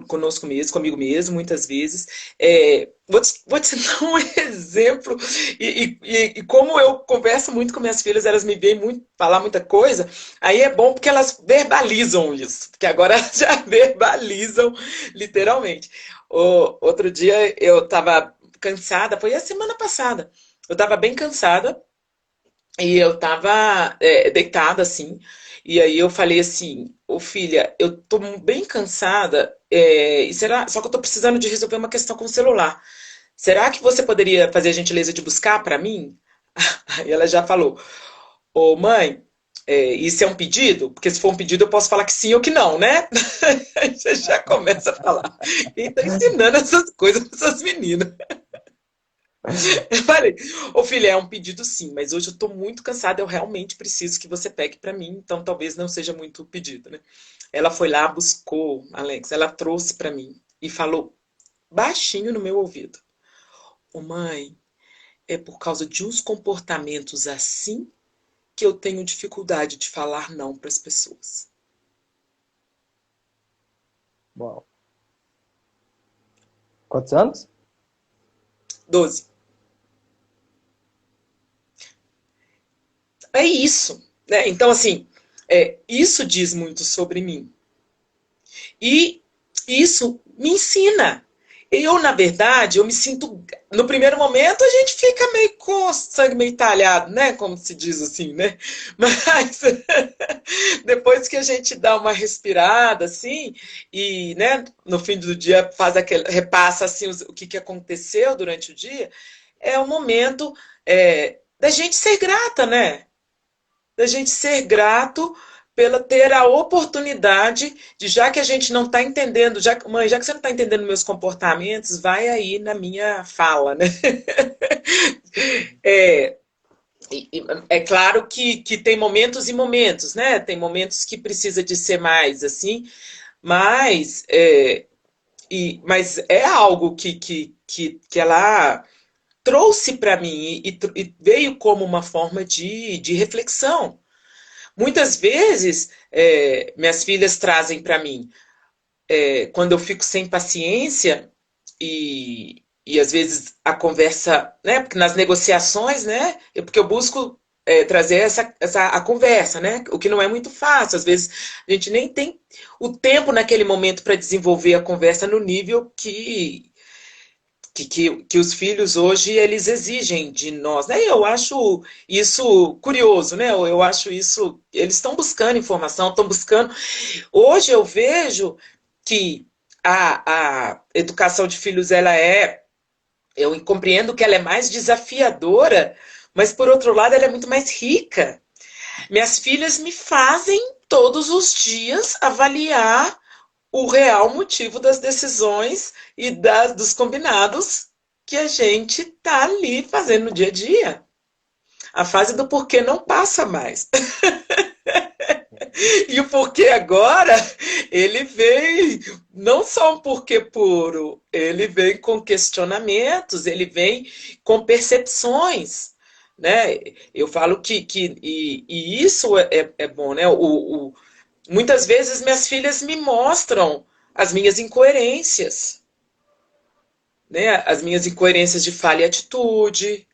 conosco mesmo, comigo mesmo, muitas vezes. Vou te dar um exemplo, e como eu converso muito com minhas filhas, elas me veem muito, falar muita coisa, aí é bom porque elas verbalizam isso, porque agora elas já verbalizam literalmente. Outro dia eu estava cansada, foi a semana passada, eu estava bem cansada, e eu tava deitada assim, e aí eu falei assim, ô filha, eu tô bem cansada, e será, só que eu tô precisando de resolver uma questão com o celular. Será que você poderia fazer a gentileza de buscar para mim? Aí ela já falou, ô mãe, isso é um pedido? Porque se for um pedido eu posso falar que sim ou que não, né? Aí você já começa a falar. E tá ensinando essas coisas para essas meninas. Eu falei, ô filha, é um pedido sim, mas hoje eu tô muito cansada, eu realmente preciso que você pegue pra mim, então talvez não seja muito pedido, né? Ela foi lá, buscou, Alex, ela trouxe pra mim e falou baixinho no meu ouvido: ô mãe, é por causa de uns comportamentos assim que eu tenho dificuldade de falar não pras pessoas. Uau. Quantos anos? 12. É isso, né? Então, assim, isso diz muito sobre mim. E isso me ensina. Eu, na verdade, eu me sinto. No primeiro momento, a gente fica meio com o sangue meio talhado, né? Como se diz assim, né? Mas depois que a gente dá uma respirada, assim, e, né, no fim do dia faz aquele, repassa assim o que aconteceu durante o dia, é o momento da gente ser grata, né? Da gente ser grato pela ter a oportunidade de, já que a gente não está entendendo, mãe, já que você não está entendendo meus comportamentos, vai aí na minha fala, né? É, é claro que tem momentos e momentos, né? Tem momentos que precisa de ser mais assim, mas mas é algo que ela trouxe para mim e veio como uma forma de reflexão. Muitas vezes, minhas filhas trazem para mim, quando eu fico sem paciência e às vezes a conversa, né? Porque nas negociações, né? Porque eu busco trazer a conversa, né? O que não é muito fácil. Às vezes a gente nem tem o tempo naquele momento para desenvolver a conversa no nível que os filhos hoje eles exigem de nós, né? Eu acho isso curioso, né? Eu acho isso, eles estão buscando informação, estão buscando. Hoje eu vejo que a educação de filhos eu compreendo que ela é mais desafiadora, mas por outro lado ela é muito mais rica. Minhas filhas me fazem todos os dias avaliar o real motivo das decisões e dos combinados, que a gente tá ali fazendo no dia a dia. A fase do porquê não passa mais. E o porquê agora, ele vem não só um porquê puro, ele vem com questionamentos, ele vem com percepções, né? Eu falo e isso é bom, né? Muitas vezes minhas filhas me mostram as minhas incoerências, né? As minhas incoerências de fala e atitude,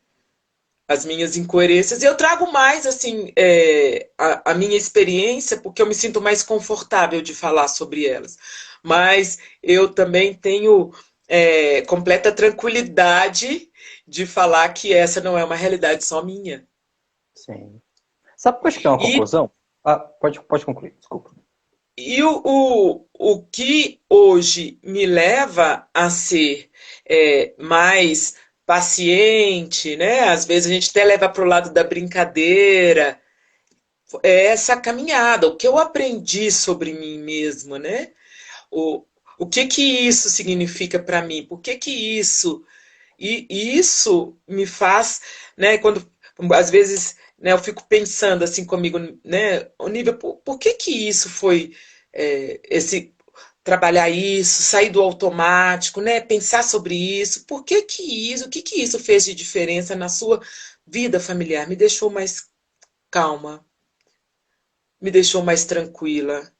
as minhas incoerências. E eu trago mais assim a minha experiência, porque eu me sinto mais confortável de falar sobre elas. Mas eu também tenho completa tranquilidade de falar que essa não é uma realidade só minha. Sim. Sabe qual é uma E, conclusão? Ah, pode concluir, desculpa. e o que hoje me leva a ser mais paciente, né? Às vezes a gente até leva para o lado da brincadeira, é essa caminhada, o que eu aprendi sobre mim mesma, né? O, o que que isso significa para mim? Por que que isso? E isso me faz, né? Quando às vezes, né, eu fico pensando assim comigo, né? Olivia, por que que isso foi esse trabalhar isso, sair do automático, né? Pensar sobre isso. Por que que isso? O que que isso fez de diferença na sua vida familiar? Me deixou mais calma, me deixou mais tranquila.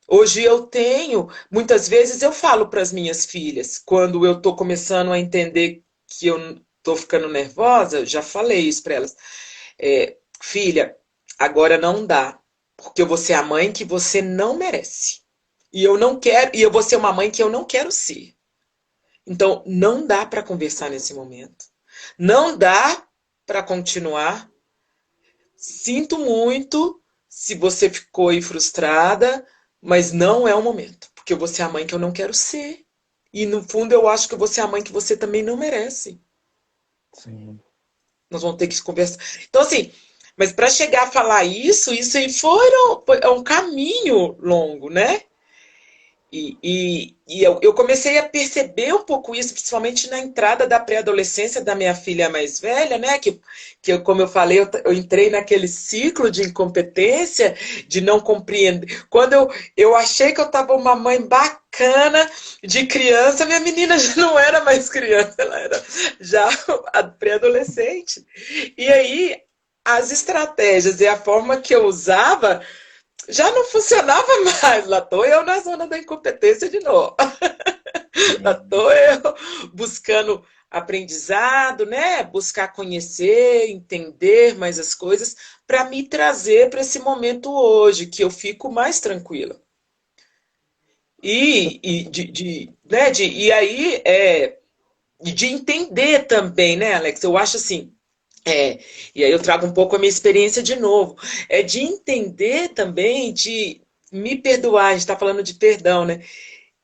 Hoje eu tenho, muitas vezes eu falo para as minhas filhas, quando eu estou começando a entender que eu estou ficando nervosa, eu já falei isso para elas. Filha, agora não dá, porque eu vou ser a mãe que você não merece. E eu não quero, e eu vou ser uma mãe que eu não quero ser. Então, não dá para conversar nesse momento. Não dá para continuar. Sinto muito se você ficou aí frustrada, mas não é o momento, porque eu vou ser a mãe que eu não quero ser. E no fundo eu acho que eu vou ser a mãe que você também não merece. Sim. Nós vamos ter que conversar. Então, assim, mas para chegar a falar isso aí é um caminho longo, né? E eu comecei a perceber um pouco isso, principalmente na entrada da pré-adolescência da minha filha mais velha, né? Como eu falei, eu entrei naquele ciclo de incompetência, de não compreender. Quando eu achei que eu estava uma mãe bacana de criança, minha menina já não era mais criança, ela era já pré-adolescente. E aí, as estratégias e a forma que eu usava já não funcionava mais. Lá estou eu na zona da incompetência de novo. Lá estou eu buscando aprendizado, né? Buscar conhecer, entender mais as coisas para me trazer para esse momento hoje, que eu fico mais tranquila. E aí de entender também, né, Alex? Eu acho assim, e aí eu trago um pouco a minha experiência de novo. É de entender também, de me perdoar, a gente está falando de perdão, né?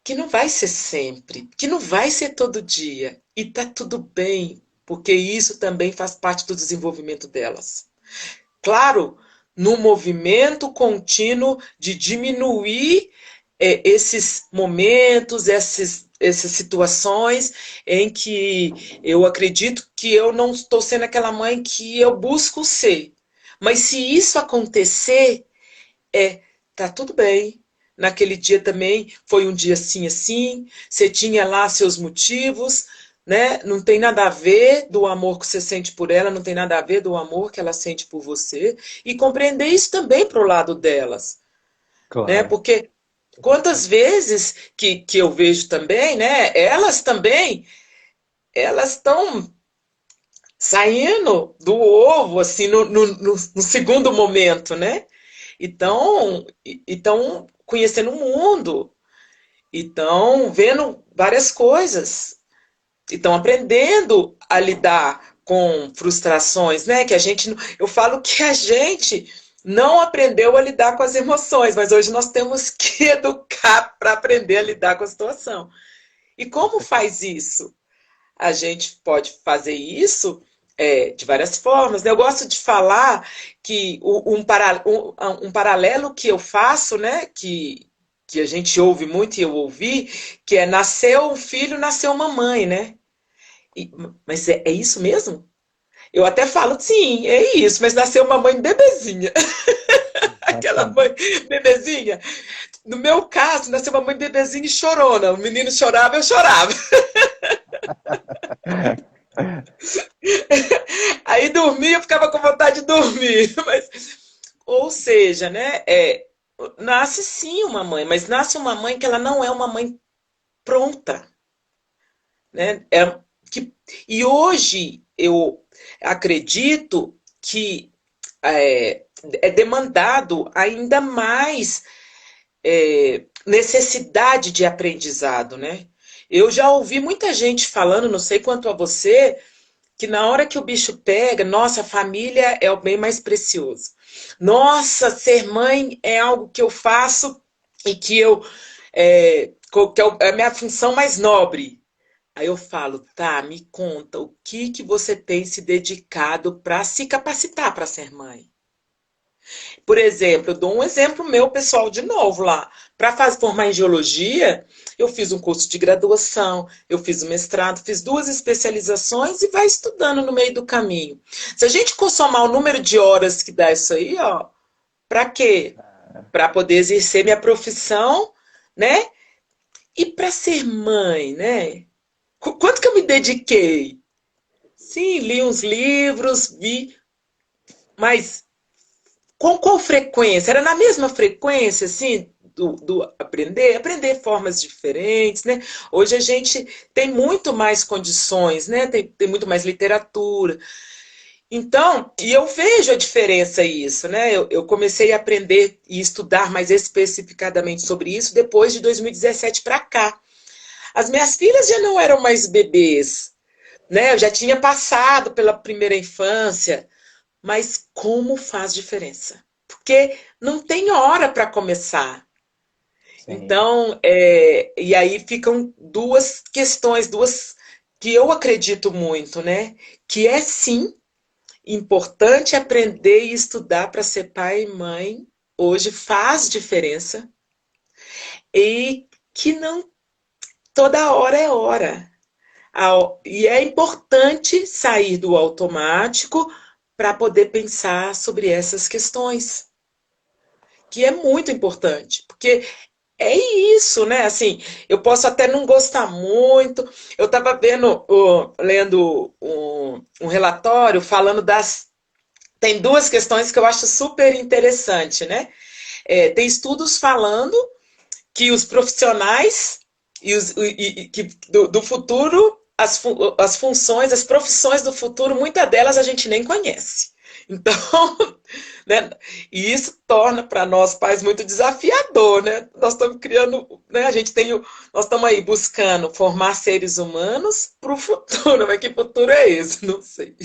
Que não vai ser sempre, que não vai ser todo dia. E tá tudo bem, porque isso também faz parte do desenvolvimento delas. Claro, no movimento contínuo de diminuir esses momentos, essas situações em que eu acredito que eu não estou sendo aquela mãe que eu busco ser. Mas se isso acontecer, tá tudo bem. Naquele dia também foi um dia assim, assim. Você tinha lá seus motivos, né? Não tem nada a ver do amor que você sente por ela, não tem nada a ver do amor que ela sente por você. E compreender isso também para o lado delas, né? Claro. Porque quantas vezes que eu vejo também, né? Elas também, elas estão saindo do ovo, assim, no segundo momento, né? Então, estão conhecendo o mundo, estão vendo várias coisas, estão aprendendo a lidar com frustrações, né? Que a gente, eu falo que a gente não aprendeu a lidar com as emoções, mas hoje nós temos que educar para aprender a lidar com a situação. E como faz isso? A gente pode fazer isso de várias formas, né? Eu gosto de falar que um paralelo que eu faço, né? Que a gente ouve muito e eu ouvi, que é nasceu um filho, nasceu uma mãe, né? E- mas é isso mesmo? Eu até falo, sim, é isso, mas nasceu uma mãe bebezinha. Aquela Exatamente. mãe bebezinha. No meu caso, nasceu uma mãe bebezinha e chorona. O menino chorava, eu chorava. Aí dormia, eu ficava com vontade de dormir. Mas, ou seja, né? Nasce sim uma mãe, mas nasce uma mãe que ela não é uma mãe pronta, né? E hoje eu acredito que é demandado ainda mais necessidade de aprendizado, né? Eu já ouvi muita gente falando, não sei quanto a você, que na hora que o bicho pega, nossa, a família é o bem mais precioso. Nossa, ser mãe é algo que eu faço e que é a minha função mais nobre. Aí eu falo, tá, me conta, o que que você tem se dedicado para se capacitar para ser mãe? Por exemplo, eu dou um exemplo meu pessoal de novo lá. Para formar em geologia, eu fiz um curso de graduação, eu fiz um mestrado, fiz 2 especializações e vai estudando no meio do caminho. Se a gente somar o número de horas que dá isso aí, ó, para quê? Para poder exercer minha profissão, né? E para ser mãe, né? Quanto que eu me dediquei? Sim, li uns livros, vi, mas com qual frequência? Era na mesma frequência, assim, do aprender? Aprender formas diferentes, né? Hoje a gente tem muito mais condições, né? Tem muito mais literatura. Então, e eu vejo a diferença isso, né? Eu comecei a aprender e estudar mais especificadamente sobre isso depois de 2017 para cá. As minhas filhas já não eram mais bebês, né? Eu já tinha passado pela primeira infância, mas como faz diferença? Porque não tem hora para começar. Sim. Então, e aí ficam duas questões, duas que eu acredito muito, né? Que é sim importante aprender e estudar para ser pai e mãe. Hoje faz diferença e que não toda hora é hora. E é importante sair do automático para poder pensar sobre essas questões, que é muito importante, porque é isso, né? Assim, eu posso até não gostar muito. Eu estava lendo um relatório falando das. Tem 2 questões que eu acho super interessante, né? Tem estudos falando que os profissionais do futuro, as funções, as profissões do futuro, muitas delas a gente nem conhece. Então, né, e isso torna para nós pais muito desafiador, né? Nós estamos criando, né? Nós estamos aí buscando formar seres humanos para o futuro, mas que futuro é esse? Não sei.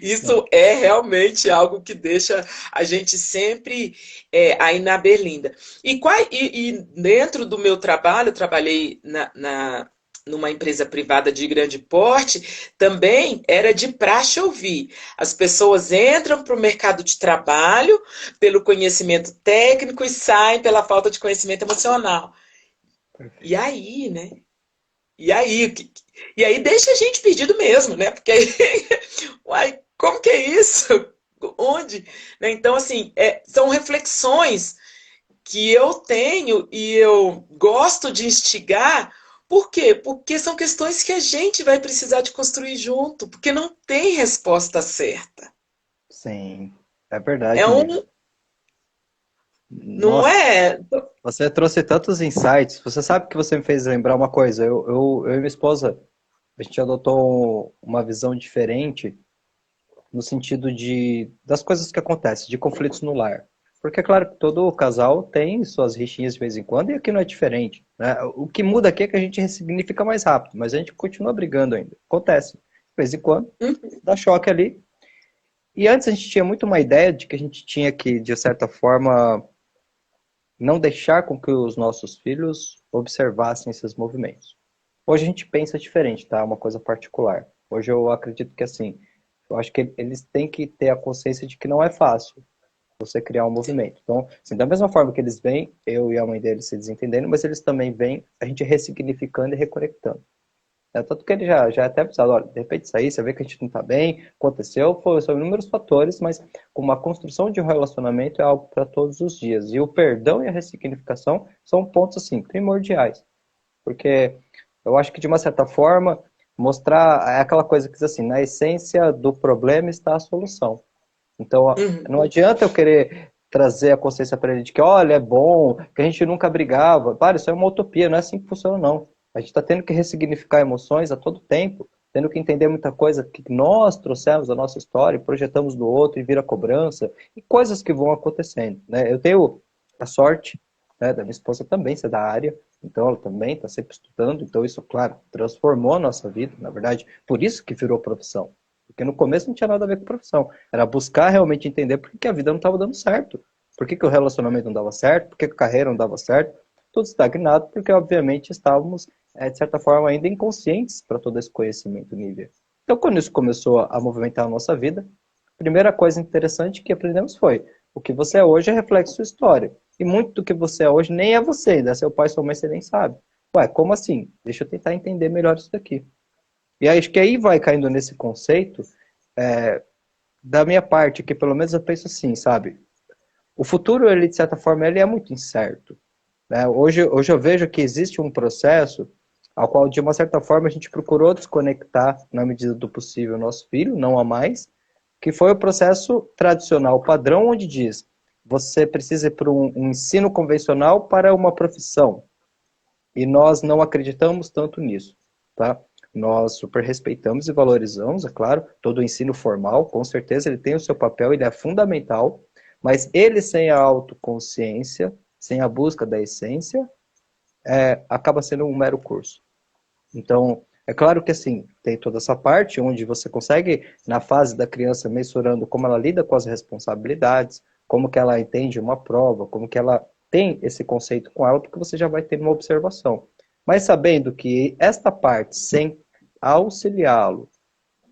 Isso é realmente algo que deixa a gente sempre aí na berlinda. E dentro do meu trabalho, eu trabalhei numa empresa privada de grande porte, também era de praxe ouvir. As pessoas entram para o mercado de trabalho pelo conhecimento técnico e saem pela falta de conhecimento emocional. E Perfeito. aí, né? E aí, e aí deixa a gente perdido mesmo, né? Porque aí, uai, como que é isso? Onde? Né? Então, assim, são reflexões que eu tenho e eu gosto de instigar. Por quê? Porque são questões que a gente vai precisar de construir junto, porque não tem resposta certa. Sim, é É verdade, Nívia. um, não Nossa, é? você trouxe tantos insights. Você sabe que você me fez lembrar uma coisa. Eu e minha esposa, a gente adotou uma visão diferente no sentido das coisas que acontecem, de conflitos no lar. Porque é claro que todo casal tem suas rixinhas de vez em quando e aqui não é diferente, né? O que muda aqui é que a gente ressignifica mais rápido, mas a gente continua brigando ainda. Acontece. De vez em quando, dá choque ali. E antes a gente tinha muito uma ideia de que a gente tinha que, de certa forma, não deixar com que os nossos filhos observassem esses movimentos. Hoje a gente pensa diferente, tá? É uma coisa particular. Hoje eu acredito que assim, eu acho que eles têm que ter a consciência de que não é fácil você criar um Sim, movimento. Então, assim, da mesma forma que eles vêm, eu e a mãe deles se desentendendo, mas eles também vêm a gente ressignificando e reconectando. Tanto que ele já é até avisado, olha, de repente isso aí, você vê que a gente não está bem, aconteceu, são inúmeros fatores, mas como a construção de um relacionamento é algo para todos os dias. E o perdão e a ressignificação são pontos, assim, primordiais. Porque eu acho que, de uma certa forma, mostrar é aquela coisa que diz assim, na essência do problema está a solução. Então, Uhum. não adianta eu querer trazer a consciência para ele de que, olha, é bom, que a gente nunca brigava. Para, isso é uma utopia, não é assim que funciona, não. A gente está tendo que ressignificar emoções a todo tempo, tendo que entender muita coisa que nós trouxemos da nossa história, projetamos do outro e vira cobrança, e coisas que vão acontecendo, né? Eu tenho a sorte, né, da minha esposa também ser da área, então ela também está sempre estudando, então isso, claro, transformou a nossa vida, na verdade, por isso que virou profissão. Porque no começo não tinha nada a ver com profissão. Era buscar realmente entender por que a vida não estava dando certo. Por que o relacionamento não dava certo, por que a carreira não dava certo. Tudo estagnado, porque obviamente estávamos, de certa forma, ainda inconscientes para todo esse conhecimento, Nívia. Então, quando isso começou a movimentar a nossa vida, a primeira coisa interessante que aprendemos foi: o que você é hoje é reflexo da sua história. E muito do que você é hoje nem é você, ainda é seu pai e sua mãe, você nem sabe. Ué, como assim? Deixa eu tentar entender melhor isso daqui. E acho que aí vai caindo nesse conceito, da minha parte, que pelo menos eu penso assim, sabe? O futuro, ele, de certa forma, ele é muito incerto. Né? Hoje eu vejo que existe um processo ao qual, de uma certa forma, a gente procurou desconectar, na medida do possível, o nosso filho, não há mais, que foi o processo tradicional, padrão, onde diz: você precisa ir para um ensino convencional para uma profissão. E nós não acreditamos tanto nisso, tá? Nós super respeitamos e valorizamos, é claro, todo o ensino formal, com certeza ele tem o seu papel, ele é fundamental, mas ele sem a autoconsciência, sem a busca da essência, acaba sendo um mero curso. Então, é claro que assim, tem toda essa parte onde você consegue, na fase da criança, mensurando como ela lida com as responsabilidades, como que ela entende uma prova, como que ela tem esse conceito com ela, porque você já vai ter uma observação. Mas sabendo que esta parte, sem auxiliá-lo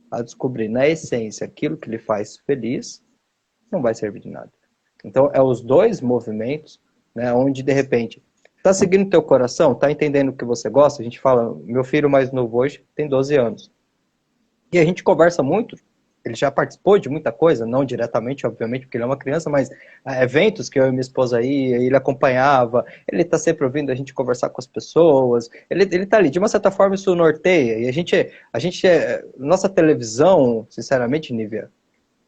a descobrir na essência aquilo que lhe faz feliz, não vai servir de nada. Então, é os dois movimentos, né, onde de repente tá seguindo teu coração, tá entendendo o que você gosta. A gente fala, meu filho mais novo hoje tem 12 anos. E a gente conversa muito, ele já participou de muita coisa, não diretamente, obviamente, porque ele é uma criança, mas eventos que eu e minha esposa ia, ele acompanhava, ele está sempre ouvindo a gente conversar com as pessoas, ele tá ali, de uma certa forma isso norteia, e nossa televisão, sinceramente, Nívia,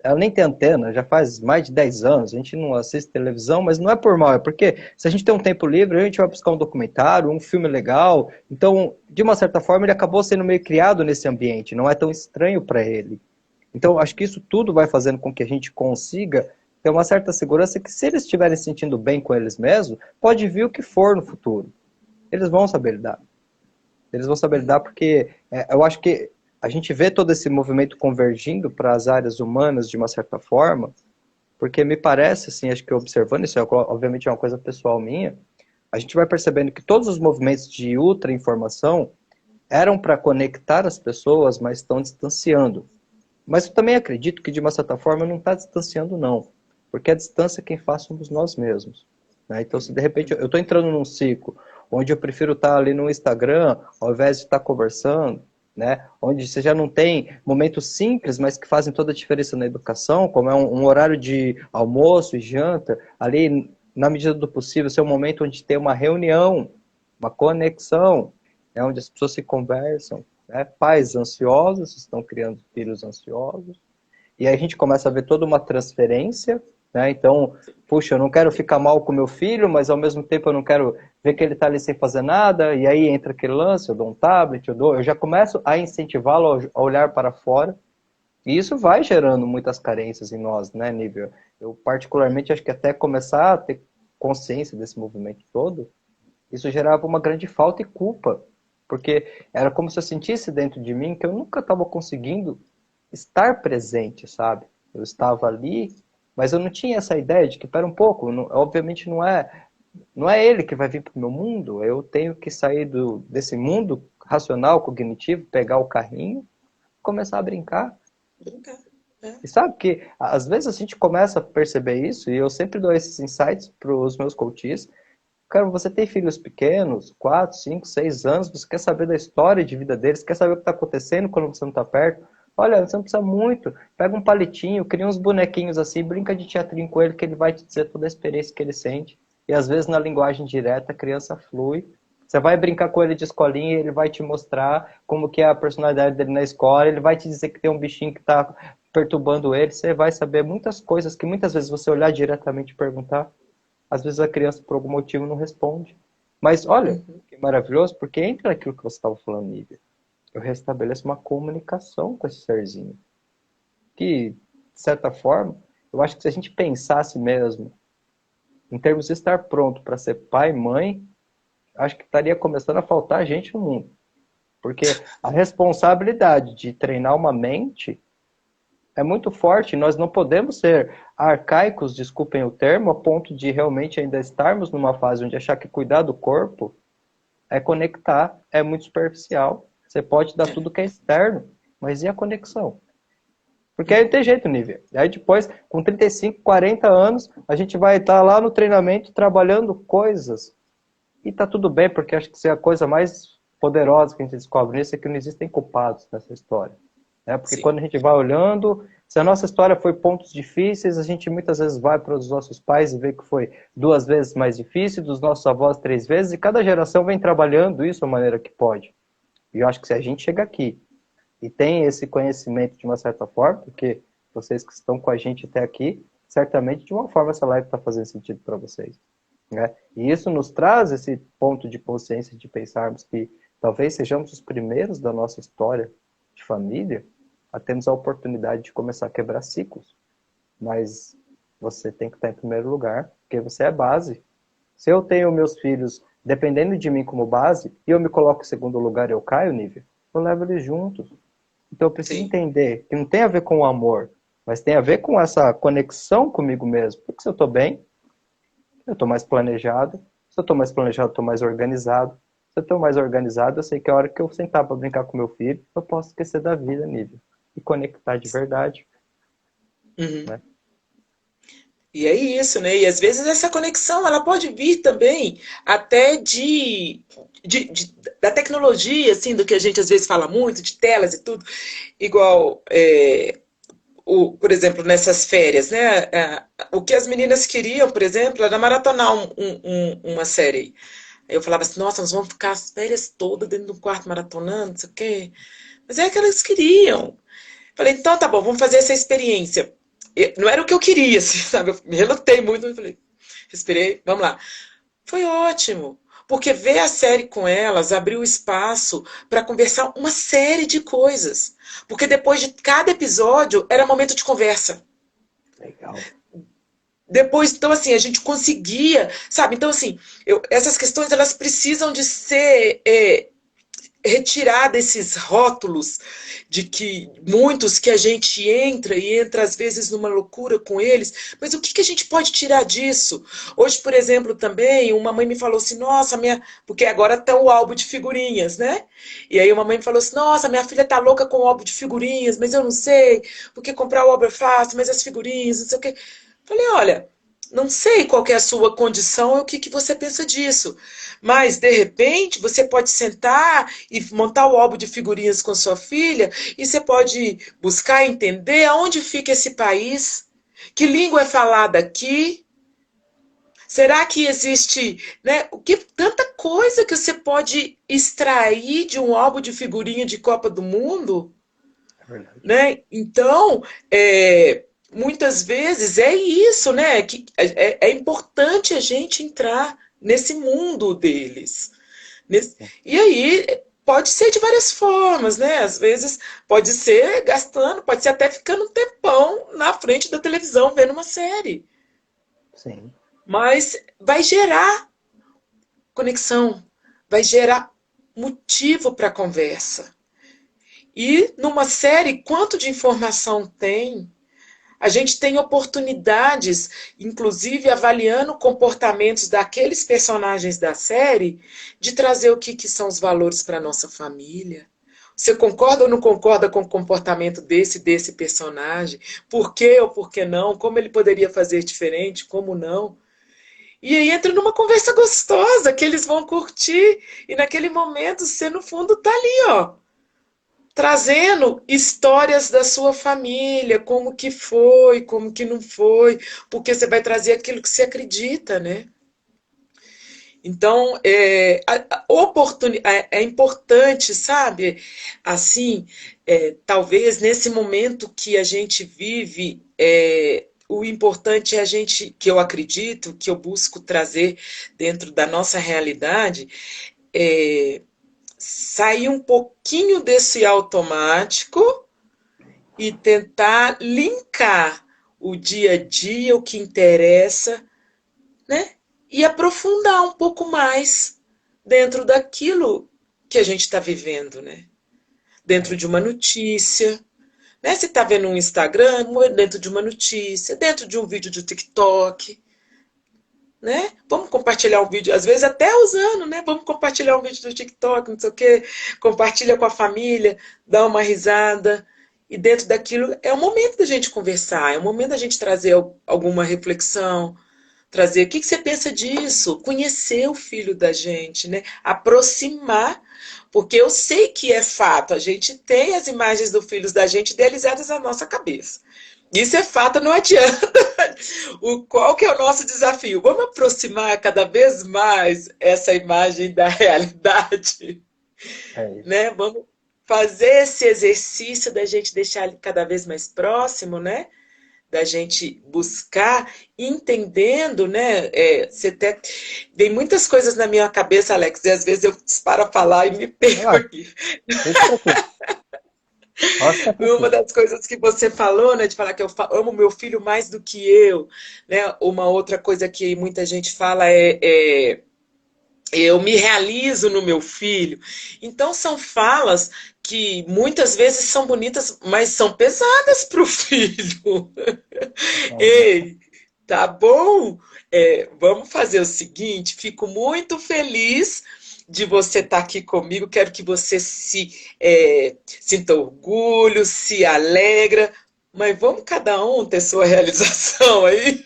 ela nem tem antena, já faz mais de 10 anos, a gente não assiste televisão, mas não é por mal, é porque se a gente tem um tempo livre, a gente vai buscar um documentário, um filme legal, então, de uma certa forma, ele acabou sendo meio criado nesse ambiente, não é tão estranho para ele. Então, acho que isso tudo vai fazendo com que a gente consiga ter uma certa segurança que se eles estiverem se sentindo bem com eles mesmos, pode vir o que for no futuro. Eles vão saber lidar. Eles vão saber lidar porque eu acho que a gente vê todo esse movimento convergindo para as áreas humanas de uma certa forma, porque me parece, assim, acho que observando isso, obviamente é uma coisa pessoal minha, a gente vai percebendo que todos os movimentos de ultra informação eram para conectar as pessoas, mas estão distanciando. Mas eu também acredito que, de uma certa forma, não está distanciando, não. Porque a distância quem faz somos nós mesmos. Né? Então, se de repente eu estou entrando num ciclo onde eu prefiro estar ali no Instagram, ao invés de estar conversando, né? Onde você já não tem momentos simples, mas que fazem toda a diferença na educação, como é um horário de almoço e janta, ali, na medida do possível, ser um momento onde tem uma reunião, uma conexão, né? Onde as pessoas se conversam. Né? Pais ansiosos estão criando filhos ansiosos. E aí a gente começa a ver toda uma transferência, né? Então, puxa, eu não quero ficar mal com meu filho, mas ao mesmo tempo eu não quero ver que ele está ali sem fazer nada, e aí entra aquele lance, eu dou um tablet, eu já começo a incentivá-lo a olhar para fora, e isso vai gerando muitas carências em nós, né, Nível? Eu particularmente acho que até começar a ter consciência desse movimento todo, isso gerava uma grande falta e culpa, porque era como se eu sentisse dentro de mim que eu nunca estava conseguindo estar presente, sabe? Eu estava ali, mas eu não tinha essa ideia de que, pera um pouco, obviamente não é ele que vai vir para o meu mundo, eu tenho que sair desse mundo racional, cognitivo, pegar o carrinho, começar a brincar. Brincar. É. E sabe que, às vezes, a gente começa a perceber isso, e eu sempre dou esses insights para os meus coaches, Cara, você tem filhos pequenos, 4, 5, 6 anos, você quer saber da história de vida deles, quer saber o que está acontecendo quando você não está perto. Olha, você não precisa muito. Pega um palitinho, cria uns bonequinhos assim, brinca de teatrinho com ele, que ele vai te dizer toda a experiência que ele sente. E às vezes na linguagem direta a criança flui. Você vai brincar com ele de escolinha, ele vai te mostrar como que é a personalidade dele na escola, ele vai te dizer que tem um bichinho que está perturbando ele, você vai saber muitas coisas que muitas vezes você olhar diretamente e perguntar, às vezes a criança por algum motivo não responde. Mas olha, que maravilhoso, porque entra naquilo que você estava falando, Nívia. Eu restabeleço uma comunicação com esse serzinho. Que, de certa forma, eu acho que se a gente pensasse mesmo em termos de estar pronto para ser pai e mãe, acho que estaria começando a faltar gente no mundo. Porque a responsabilidade de treinar uma mente é muito forte. Nós não podemos ser arcaicos, desculpem o termo, a ponto de realmente ainda estarmos numa fase onde achar que cuidar do corpo é conectar, é muito superficial. Você pode dar tudo que é externo, mas e a conexão? Porque aí não tem jeito, Nívia. Aí depois, com 35, 40 anos, a gente vai estar lá no treinamento trabalhando coisas. E tá tudo bem, porque acho que isso é a coisa mais poderosa que a gente descobre nisso, é que não existem culpados nessa história. Né? Porque quando a gente vai olhando, se a nossa história foi pontos difíceis, a gente muitas vezes vai para os nossos pais e vê que foi 2 vezes mais difícil, dos nossos avós 3 vezes, e cada geração vem trabalhando isso da maneira que pode. E eu acho que se a gente chega aqui e tem esse conhecimento de uma certa forma, porque vocês que estão com a gente até aqui, certamente de uma forma essa live está fazendo sentido para vocês. Né? E isso nos traz esse ponto de consciência de pensarmos que talvez sejamos os primeiros da nossa história de família a termos a oportunidade de começar a quebrar ciclos. Mas você tem que estar em primeiro lugar, porque você é base. Se eu tenho meus filhos dependendo de mim como base, e eu me coloco em segundo lugar e eu caio, Nívia, eu levo eles juntos. Então eu preciso entender que não tem a ver com o amor, mas tem a ver com essa conexão comigo mesmo. Porque se eu estou bem, eu estou mais planejado. Se eu estou mais planejado, eu estou mais organizado. Se eu estou mais organizado, eu sei que a hora que eu sentar para brincar com meu filho, eu posso esquecer da vida, Nívia, e conectar de verdade. Né? E é isso, né? E às vezes essa conexão ela pode vir também até da tecnologia, assim, do que a gente às vezes fala muito, de telas e tudo. Igual, por exemplo, nessas férias, né? O que as meninas queriam, por exemplo, era maratonar uma série. Aí eu falava assim, nossa, nós vamos ficar as férias todas dentro de um quarto maratonando, não sei o quê. Mas é que elas queriam. Falei, então tá bom, vamos fazer essa experiência. Não era o que eu queria, assim, sabe? Eu me relutei muito, mas falei, respirei, vamos lá. Foi ótimo, porque ver a série com elas abriu espaço para conversar uma série de coisas. Porque depois de cada episódio era momento de conversa. Legal. Depois, então, assim, a gente conseguia, sabe? Então, assim, essas questões, elas precisam de ser retirar desses rótulos de que muitos que a gente entra às vezes numa loucura com eles, mas o que a gente pode tirar disso? Hoje, por exemplo, também uma mãe me falou assim, nossa, porque agora tá o álbum de figurinhas, né? E aí uma mãe me falou assim, nossa, minha filha tá louca com o álbum de figurinhas, mas eu não sei, porque comprar o álbum é fácil, mas as figurinhas, não sei o quê. Falei, olha, não sei qual que é a sua condição e o que você pensa disso. Mas, de repente, você pode sentar e montar o álbum de figurinhas com sua filha e você pode buscar entender aonde fica esse país, que língua é falada aqui. Será que existe, né, tanta coisa que você pode extrair de um álbum de figurinha de Copa do Mundo? É verdade. Né? Então, muitas vezes é isso, né? Que é importante a gente entrar nesse mundo deles. E aí pode ser de várias formas, né? Às vezes pode ser gastando, pode ser até ficando um tempão na frente da televisão vendo uma série. Sim. Mas vai gerar conexão, vai gerar motivo para conversa. E numa série, quanto de informação tem? A gente tem oportunidades, inclusive avaliando comportamentos daqueles personagens da série, de trazer o que são os valores para a nossa família. Você concorda ou não concorda com o comportamento desse personagem? Por quê ou por que não? Como ele poderia fazer diferente? Como não? E aí entra numa conversa gostosa que eles vão curtir. E naquele momento você, no fundo, tá ali, ó, trazendo histórias da sua família, como que foi, como que não foi, porque você vai trazer aquilo que você acredita, né? Então, é importante, sabe? Assim, talvez nesse momento que a gente vive, o importante é a gente, que eu acredito, que eu busco trazer dentro da nossa realidade, é sair um pouquinho desse automático e tentar linkar o dia a dia, o que interessa, né? E aprofundar um pouco mais dentro daquilo que a gente está vivendo, né? É Dentro de isso uma aí. notícia, né? Você está vendo um Instagram, dentro de uma notícia, dentro de um vídeo do TikTok, né? Vamos compartilhar um vídeo, às vezes até usando, né? Vamos compartilhar um vídeo do TikTok, não sei o quê, compartilha com a família, dá uma risada. E dentro daquilo é o momento da gente conversar, é o momento da gente trazer alguma reflexão, trazer o que você pensa disso, conhecer o filho da gente, né? Aproximar, porque eu sei que é fato, a gente tem as imagens dos filhos da gente idealizadas na nossa cabeça. Isso é fato, não adianta. Qual que é o nosso desafio? Vamos aproximar cada vez mais essa imagem da realidade, É isso. né? Vamos fazer esse exercício da gente deixar ele cada vez mais próximo, né? Da gente buscar, entendendo, né? Você até vem muitas coisas na minha cabeça, Alex, e às vezes eu paro a falar e me perco Ah, aqui. fique tranquilo. Pode ficar Uma tranquilo. das coisas que você falou, né, de falar que eu amo meu filho mais do que eu, né? Uma outra coisa que muita gente fala é eu me realizo no meu filho. Então são falas que muitas vezes são bonitas, mas são pesadas para o filho. Aham. Ei, tá bom? Vamos fazer o seguinte: fico muito feliz de você estar aqui comigo. Quero que você sinta orgulho, se alegra. Mas vamos cada um ter sua realização aí.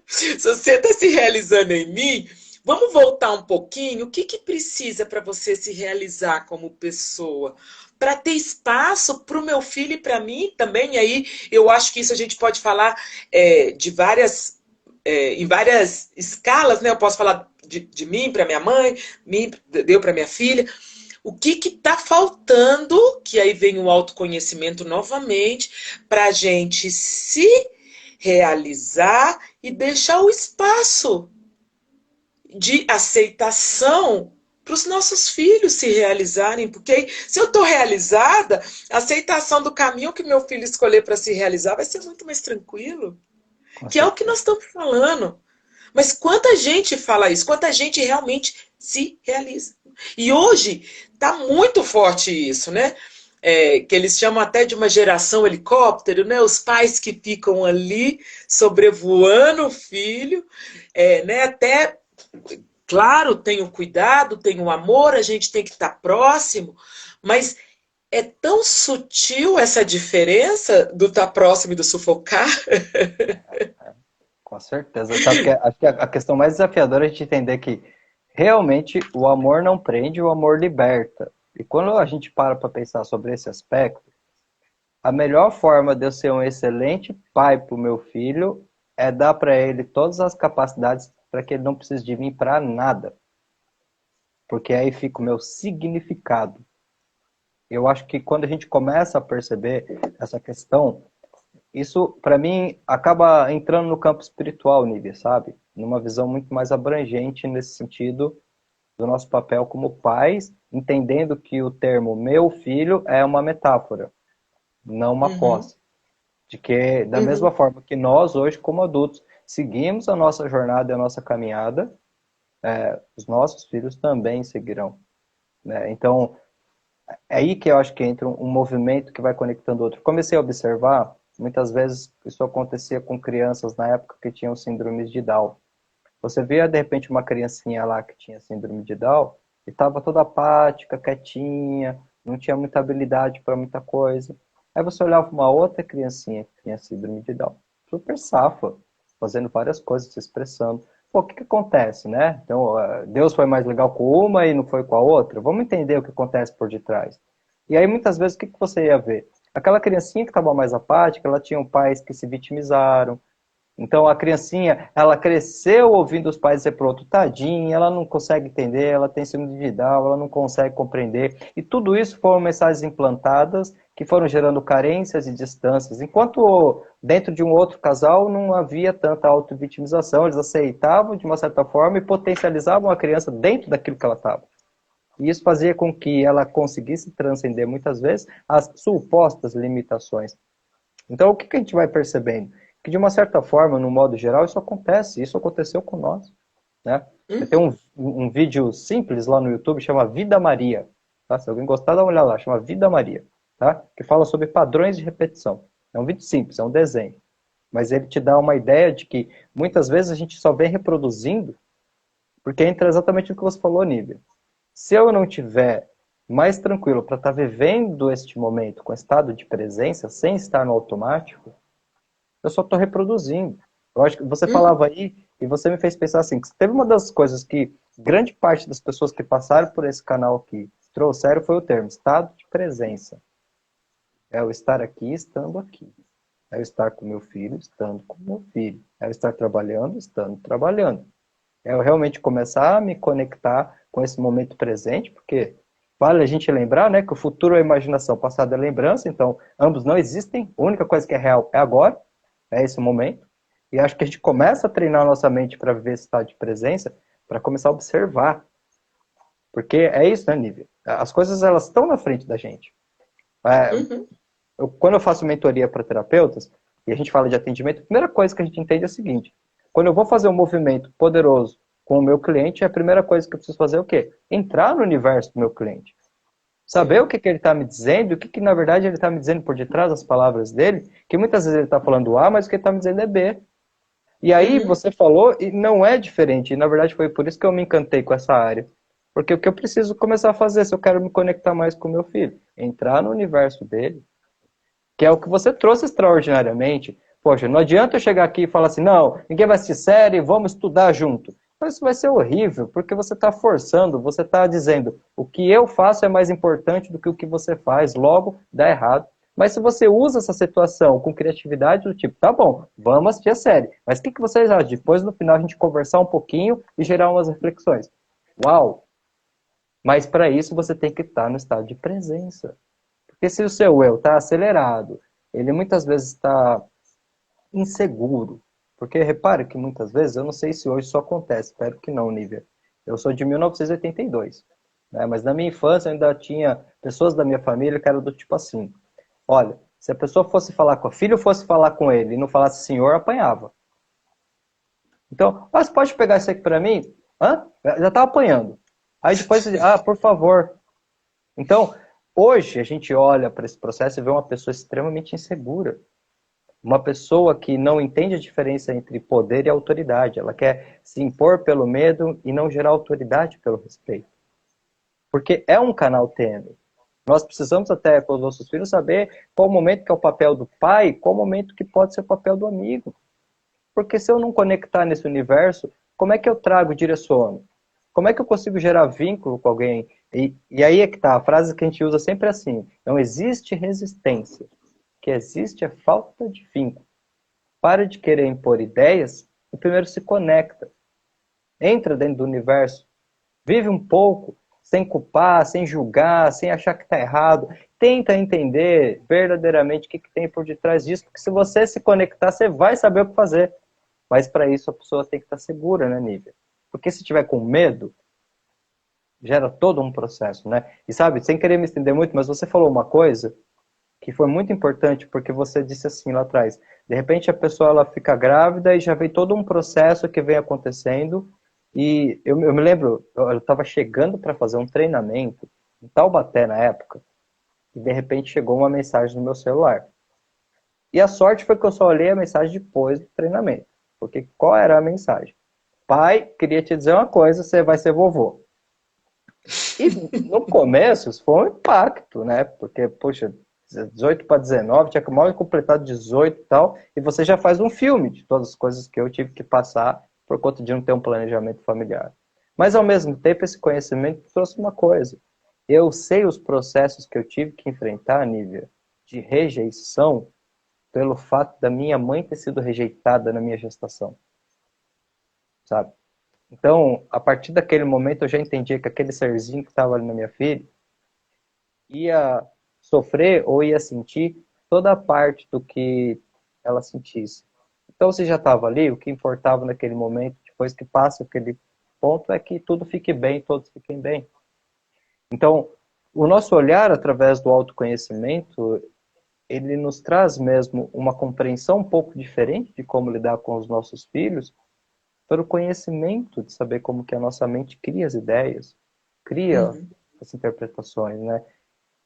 Se você está se realizando em mim, vamos voltar um pouquinho. O que que precisa para você se realizar como pessoa? Para ter espaço para o meu filho e para mim também. E aí eu acho que isso a gente pode falar de em várias escalas, né? Eu posso falar de mim para minha mãe, mim deu para minha filha. O que está faltando, que aí vem o autoconhecimento novamente, para a gente se realizar e deixar o espaço de aceitação para os nossos filhos se realizarem, porque se eu estou realizada, a aceitação do caminho que meu filho escolher para se realizar vai ser muito mais tranquilo, Com que é o que nós certeza. estamos falando. Mas quanta gente fala isso, quanta gente realmente se realiza. E hoje está muito forte isso, né? Que eles chamam até de uma geração helicóptero, né? Os pais que ficam ali sobrevoando o filho, né? Até, claro, tem o cuidado, tem o amor, a gente tem que estar próximo, mas é tão sutil essa diferença do estar próximo e do sufocar. Com certeza. Sabe que acho que a questão mais desafiadora é a gente entender que realmente o amor não prende, o amor liberta. E quando a gente para pensar sobre esse aspecto, a melhor forma de eu ser um excelente pai para o meu filho é dar para ele todas as capacidades para que ele não precise de mim para nada. Porque aí fica o meu significado. Eu acho que quando a gente começa a perceber essa questão, isso, para mim, acaba entrando no campo espiritual, Nívia, sabe? Numa visão muito mais abrangente nesse sentido do nosso papel como pais, entendendo que o termo meu filho é uma metáfora, não uma Uhum, posse. De que, da mesma uhum. forma que nós, hoje, como adultos, seguimos a nossa jornada e a nossa caminhada, os nossos filhos também seguirão. Né? Então, é aí que eu acho que entra um movimento que vai conectando outro. Comecei a observar, muitas vezes isso acontecia com crianças na época que tinham síndromes de Down. Você via, de repente, uma criancinha lá que tinha síndrome de Down e estava toda apática, quietinha, não tinha muita habilidade para muita coisa. Aí você olhava uma outra criancinha que tinha síndrome de Down, super safa, fazendo várias coisas, se expressando. pô, o que acontece, né? Então, Deus foi mais legal com uma e não foi com a outra? Vamos entender o que acontece por detrás. E aí, muitas vezes, o que você ia ver? Aquela criancinha que estava mais apática, ela tinha pais que se vitimizaram. Então, a criancinha, ela cresceu ouvindo os pais dizer pro outro, tadinha, ela não consegue entender, ela tem síndrome de Down, ela não consegue compreender. E tudo isso foram mensagens implantadas que foram gerando carências e distâncias. Enquanto dentro de um outro casal não havia tanta auto-vitimização, eles aceitavam de uma certa forma e potencializavam a criança dentro daquilo que ela estava. E isso fazia com que ela conseguisse transcender muitas vezes as supostas limitações. Então, o que a gente vai percebendo? Que de uma certa forma, no modo geral, isso acontece. Isso aconteceu com nós. Né? Tem um vídeo simples lá no YouTube, chama Vida Maria. Tá? Se alguém gostar, dá uma olhada lá, chama Vida Maria. Tá? Que fala sobre padrões de repetição. É um vídeo simples, é um desenho. Mas ele te dá uma ideia de que muitas vezes a gente só vem reproduzindo porque entra exatamente no que você falou, Nívia. Se eu não tiver mais tranquilo para estar vivendo este momento com estado de presença, sem estar no automático, eu só estou reproduzindo. Eu acho que você falava aí, e você me fez pensar assim, que teve uma das coisas que grande parte das pessoas que passaram por esse canal aqui trouxeram foi o termo estado de presença. É o estar aqui, estando aqui. É o estar com meu filho, estando com meu filho. É o estar trabalhando, estando trabalhando. É eu realmente começar a me conectar com esse momento presente, porque vale a gente lembrar, né, que o futuro é imaginação, o passado é lembrança, então ambos não existem, a única coisa que é real é agora, é esse momento, e acho que a gente começa a treinar a nossa mente para viver esse estado de presença, para começar a observar, porque é isso, né, Nívia? As coisas, elas estão na frente da gente. Quando eu faço mentoria para terapeutas, e a gente fala de atendimento, a primeira coisa que a gente entende é o seguinte: quando eu vou fazer um movimento poderoso com o meu cliente, a primeira coisa que eu preciso fazer é o quê? Entrar no universo do meu cliente. Saber o que ele está me dizendo, o que na verdade ele está me dizendo por detrás das palavras dele, que muitas vezes ele está falando A, mas o que ele está me dizendo é B. E aí você falou, e não é diferente, e na verdade foi por isso que eu me encantei com essa área. Porque o que eu preciso começar a fazer, se eu quero me conectar mais com o meu filho? Entrar no universo dele, que é o que você trouxe extraordinariamente. Poxa, não adianta eu chegar aqui e falar assim, não, ninguém vai assistir série, vamos estudar junto. Mas isso vai ser horrível, porque você está forçando, você está dizendo, o que eu faço é mais importante do que o que você faz, logo dá errado. Mas se você usa essa situação com criatividade do tipo, tá bom, vamos assistir a série, mas o que vocês acham? Depois no final a gente conversar um pouquinho e gerar umas reflexões. Uau! Mas para isso você tem que estar no estado de presença. Porque se o seu eu está acelerado, ele muitas vezes está inseguro. Porque repare que muitas vezes, eu não sei se hoje isso acontece, espero que não, Nívia. Eu sou de 1982, né? Mas na minha infância eu ainda tinha pessoas da minha família que eram do tipo assim, olha, se a pessoa fosse falar com a filha ou fosse falar com ele e não falasse senhor, apanhava. Então, você pode pegar isso aqui para mim? Hã? Já tá apanhando. Aí depois, por favor. Então, hoje a gente olha para esse processo e vê uma pessoa extremamente insegura. Uma pessoa que não entende a diferença entre poder e autoridade. Ela quer se impor pelo medo e não gerar autoridade pelo respeito. Porque é um canal tênue. Nós precisamos até, com os nossos filhos, saber qual o momento que é o papel do pai, qual o momento que pode ser o papel do amigo. Porque se eu não conectar nesse universo, como é que eu trago e direciono? Como é que eu consigo gerar vínculo com alguém? E aí é que tá, a frase que a gente usa sempre é assim, não existe resistência, o que existe é falta de vínculo. Para de querer impor ideias e primeiro se conecta. Entra dentro do universo, vive um pouco, sem culpar, sem julgar, sem achar que está errado. Tenta entender verdadeiramente o que tem por detrás disso, porque se você se conectar, você vai saber o que fazer. Mas para isso a pessoa tem que estar segura, né, Nívia? Porque se tiver com medo, gera todo um processo, né? E sabe, sem querer me estender muito, mas você falou uma coisa que foi muito importante, porque você disse assim lá atrás, de repente a pessoa ela fica grávida e já vem todo um processo que vem acontecendo, e eu me lembro, eu estava chegando para fazer um treinamento em Taubaté na época, e de repente chegou uma mensagem no meu celular. E a sorte foi que eu só olhei a mensagem depois do treinamento, porque qual era a mensagem? Pai, queria te dizer uma coisa, você vai ser vovô. E no começo isso foi um impacto, né? Porque, poxa, 18 para 19, tinha que mal completado 18 e tal, e você já faz um filme de todas as coisas que eu tive que passar por conta de não ter um planejamento familiar. Mas, ao mesmo tempo, esse conhecimento trouxe uma coisa. Eu sei os processos que eu tive que enfrentar, Nívia, de rejeição, pelo fato da minha mãe ter sido rejeitada na minha gestação, sabe? Então, a partir daquele momento, eu já entendia que aquele serzinho que estava ali na minha filha ia sofrer ou ia sentir toda a parte do que ela sentisse. Então, se já estava ali, o que importava naquele momento, depois que passa aquele ponto, é que tudo fique bem, todos fiquem bem. Então, o nosso olhar através do autoconhecimento, ele nos traz mesmo uma compreensão um pouco diferente de como lidar com os nossos filhos, pelo conhecimento de saber como que a nossa mente cria as ideias, cria as interpretações, né?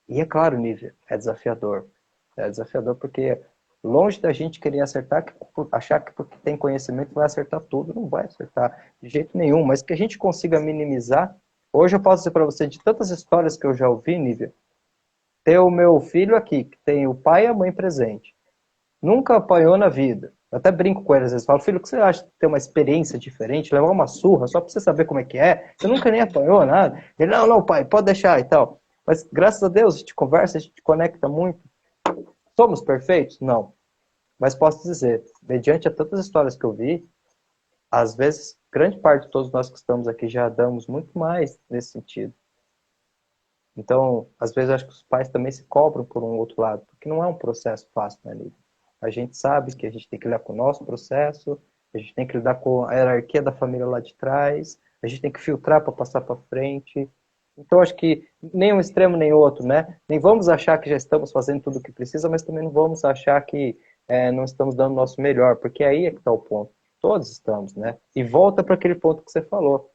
E é claro, Nívia, é desafiador. É desafiador porque longe da gente querer acertar, achar que porque tem conhecimento vai acertar tudo, não vai acertar de jeito nenhum, mas que a gente consiga minimizar. Hoje eu posso dizer para você, de tantas histórias que eu já ouvi, Nívia, ter o meu filho aqui, que tem o pai e a mãe presente, nunca apanhou na vida. Eu até brinco com ele, às vezes falo, filho, o que você acha de ter uma experiência diferente, levar uma surra só para você saber como é que é? Você nunca nem apanhou nada. Ele, não, pai, pode deixar e tal. Mas graças a Deus, a gente conversa, a gente conecta muito. Somos perfeitos? Não. Mas posso dizer, mediante a tantas histórias que eu vi, às vezes, grande parte de todos nós que estamos aqui já damos muito mais nesse sentido. Então, às vezes, eu acho que os pais também se cobram por um outro lado, porque não é um processo fácil, né, Lívia? A gente sabe que a gente tem que lidar com o nosso processo, a gente tem que lidar com a hierarquia da família lá de trás, a gente tem que filtrar para passar para frente. Então, acho que nem um extremo nem outro, né? Nem vamos achar que já estamos fazendo tudo o que precisa, mas também não vamos achar que não estamos dando o nosso melhor, porque aí é que está o ponto. Todos estamos, né? E volta para aquele ponto que você falou.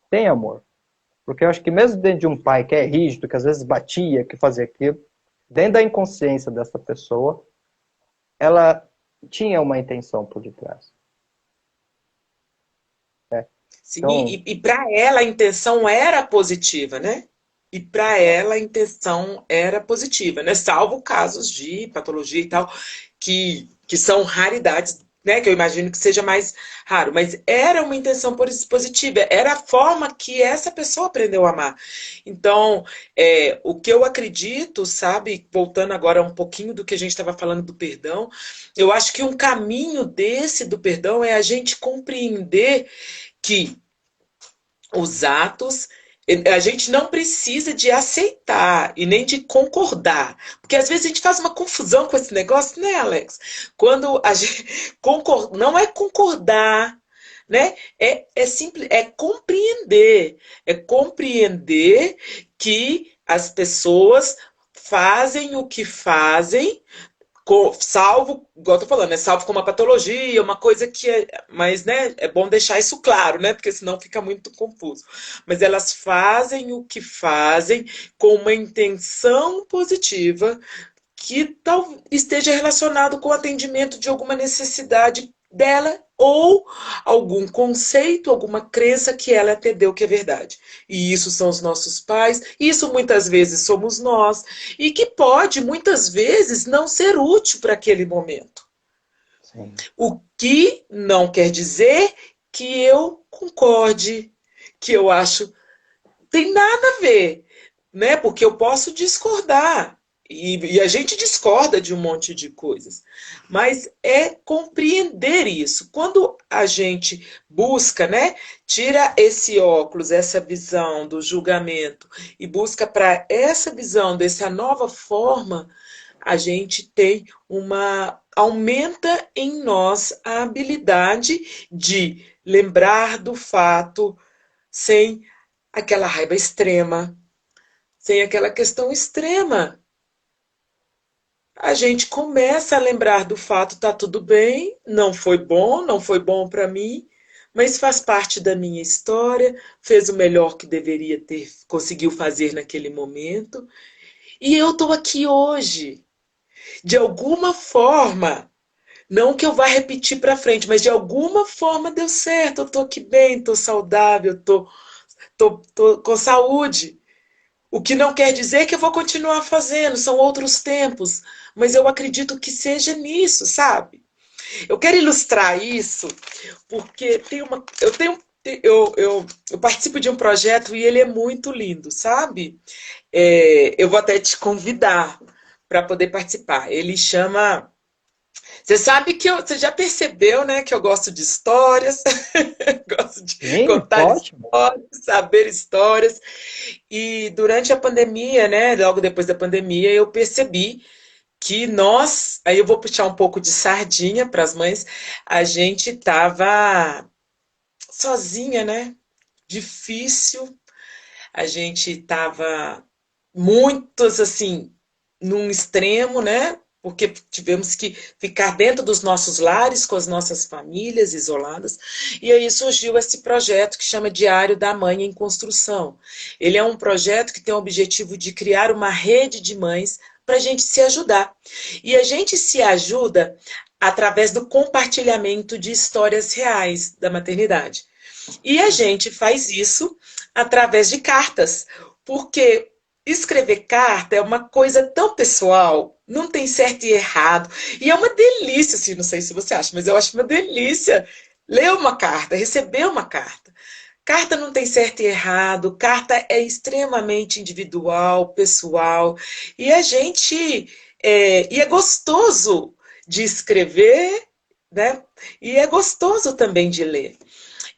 Tem amor. Porque eu acho que mesmo dentro de um pai que é rígido, que às vezes batia, que fazia aquilo, dentro da inconsciência dessa pessoa, ela tinha uma intenção por detrás. Sim, Então, e para ela a intenção era positiva, né? E para ela a intenção era positiva, né? Salvo casos de patologia e tal, que são raridades, né? Que eu imagino que seja mais raro, mas era uma intenção positiva, era a forma que essa pessoa aprendeu a amar. Então, o que eu acredito, sabe, voltando agora um pouquinho do que a gente estava falando do perdão, eu acho que um caminho desse do perdão é a gente compreender que os atos, a gente não precisa de aceitar e nem de concordar. Porque às vezes a gente faz uma confusão com esse negócio, né, Alex? Quando a gente não é concordar, né? É simples, é compreender. É compreender que as pessoas fazem o que fazem, salvo, igual eu tô falando, salvo com uma patologia, uma coisa que é, mas, né, é bom deixar isso claro, né, porque senão fica muito confuso. Mas elas fazem o que fazem com uma intenção positiva que tal esteja relacionado com o atendimento de alguma necessidade dela ou algum conceito, alguma crença que ela atendeu que é verdade. E isso são os nossos pais, isso muitas vezes somos nós, e que pode muitas vezes não ser útil para aquele momento. sim. O que não quer dizer que eu concorde, que eu acho tem nada a ver, né? Porque eu posso discordar. E a gente discorda de um monte de coisas. Mas é compreender isso. Quando a gente busca, né? Tira esse óculos, essa visão do julgamento e busca para essa visão dessa nova forma, a gente tem aumenta em nós a habilidade de lembrar do fato sem aquela raiva extrema, sem aquela questão extrema. A gente começa a lembrar do fato, tá tudo bem, não foi bom para mim, mas faz parte da minha história, fez o melhor que deveria ter, conseguiu fazer naquele momento, e eu tô aqui hoje. De alguma forma, não que eu vá repetir para frente, mas de alguma forma deu certo, eu tô aqui bem, tô saudável, tô com saúde. O que não quer dizer que eu vou continuar fazendo, são outros tempos, mas eu acredito que seja nisso, sabe? Eu quero ilustrar isso porque eu participo de um projeto e ele é muito lindo, sabe? Eu vou até te convidar para poder participar. Ele chama. Você sabe que você já percebeu, né, que eu gosto de histórias, gosto de Sim, contar ótimo. histórias, saber histórias. E durante a pandemia, né, logo depois da pandemia, eu percebi que nós, aí eu vou puxar um pouco de sardinha para as mães, a gente estava sozinha, né? Difícil, a gente estava muitos assim num extremo, né? Porque tivemos que ficar dentro dos nossos lares, com as nossas famílias isoladas. E aí surgiu esse projeto que chama Diário da Mãe em Construção. Ele é um projeto que tem o objetivo de criar uma rede de mães para a gente se ajudar. E a gente se ajuda através do compartilhamento de histórias reais da maternidade. E a gente faz isso através de cartas, porque escrever carta é uma coisa tão pessoal, não tem certo e errado, e é uma delícia, assim, não sei se você acha, mas eu acho uma delícia ler uma carta, receber uma carta. Carta não tem certo e errado, carta é extremamente individual, pessoal, e a gente e é gostoso de escrever, né? E é gostoso também de ler.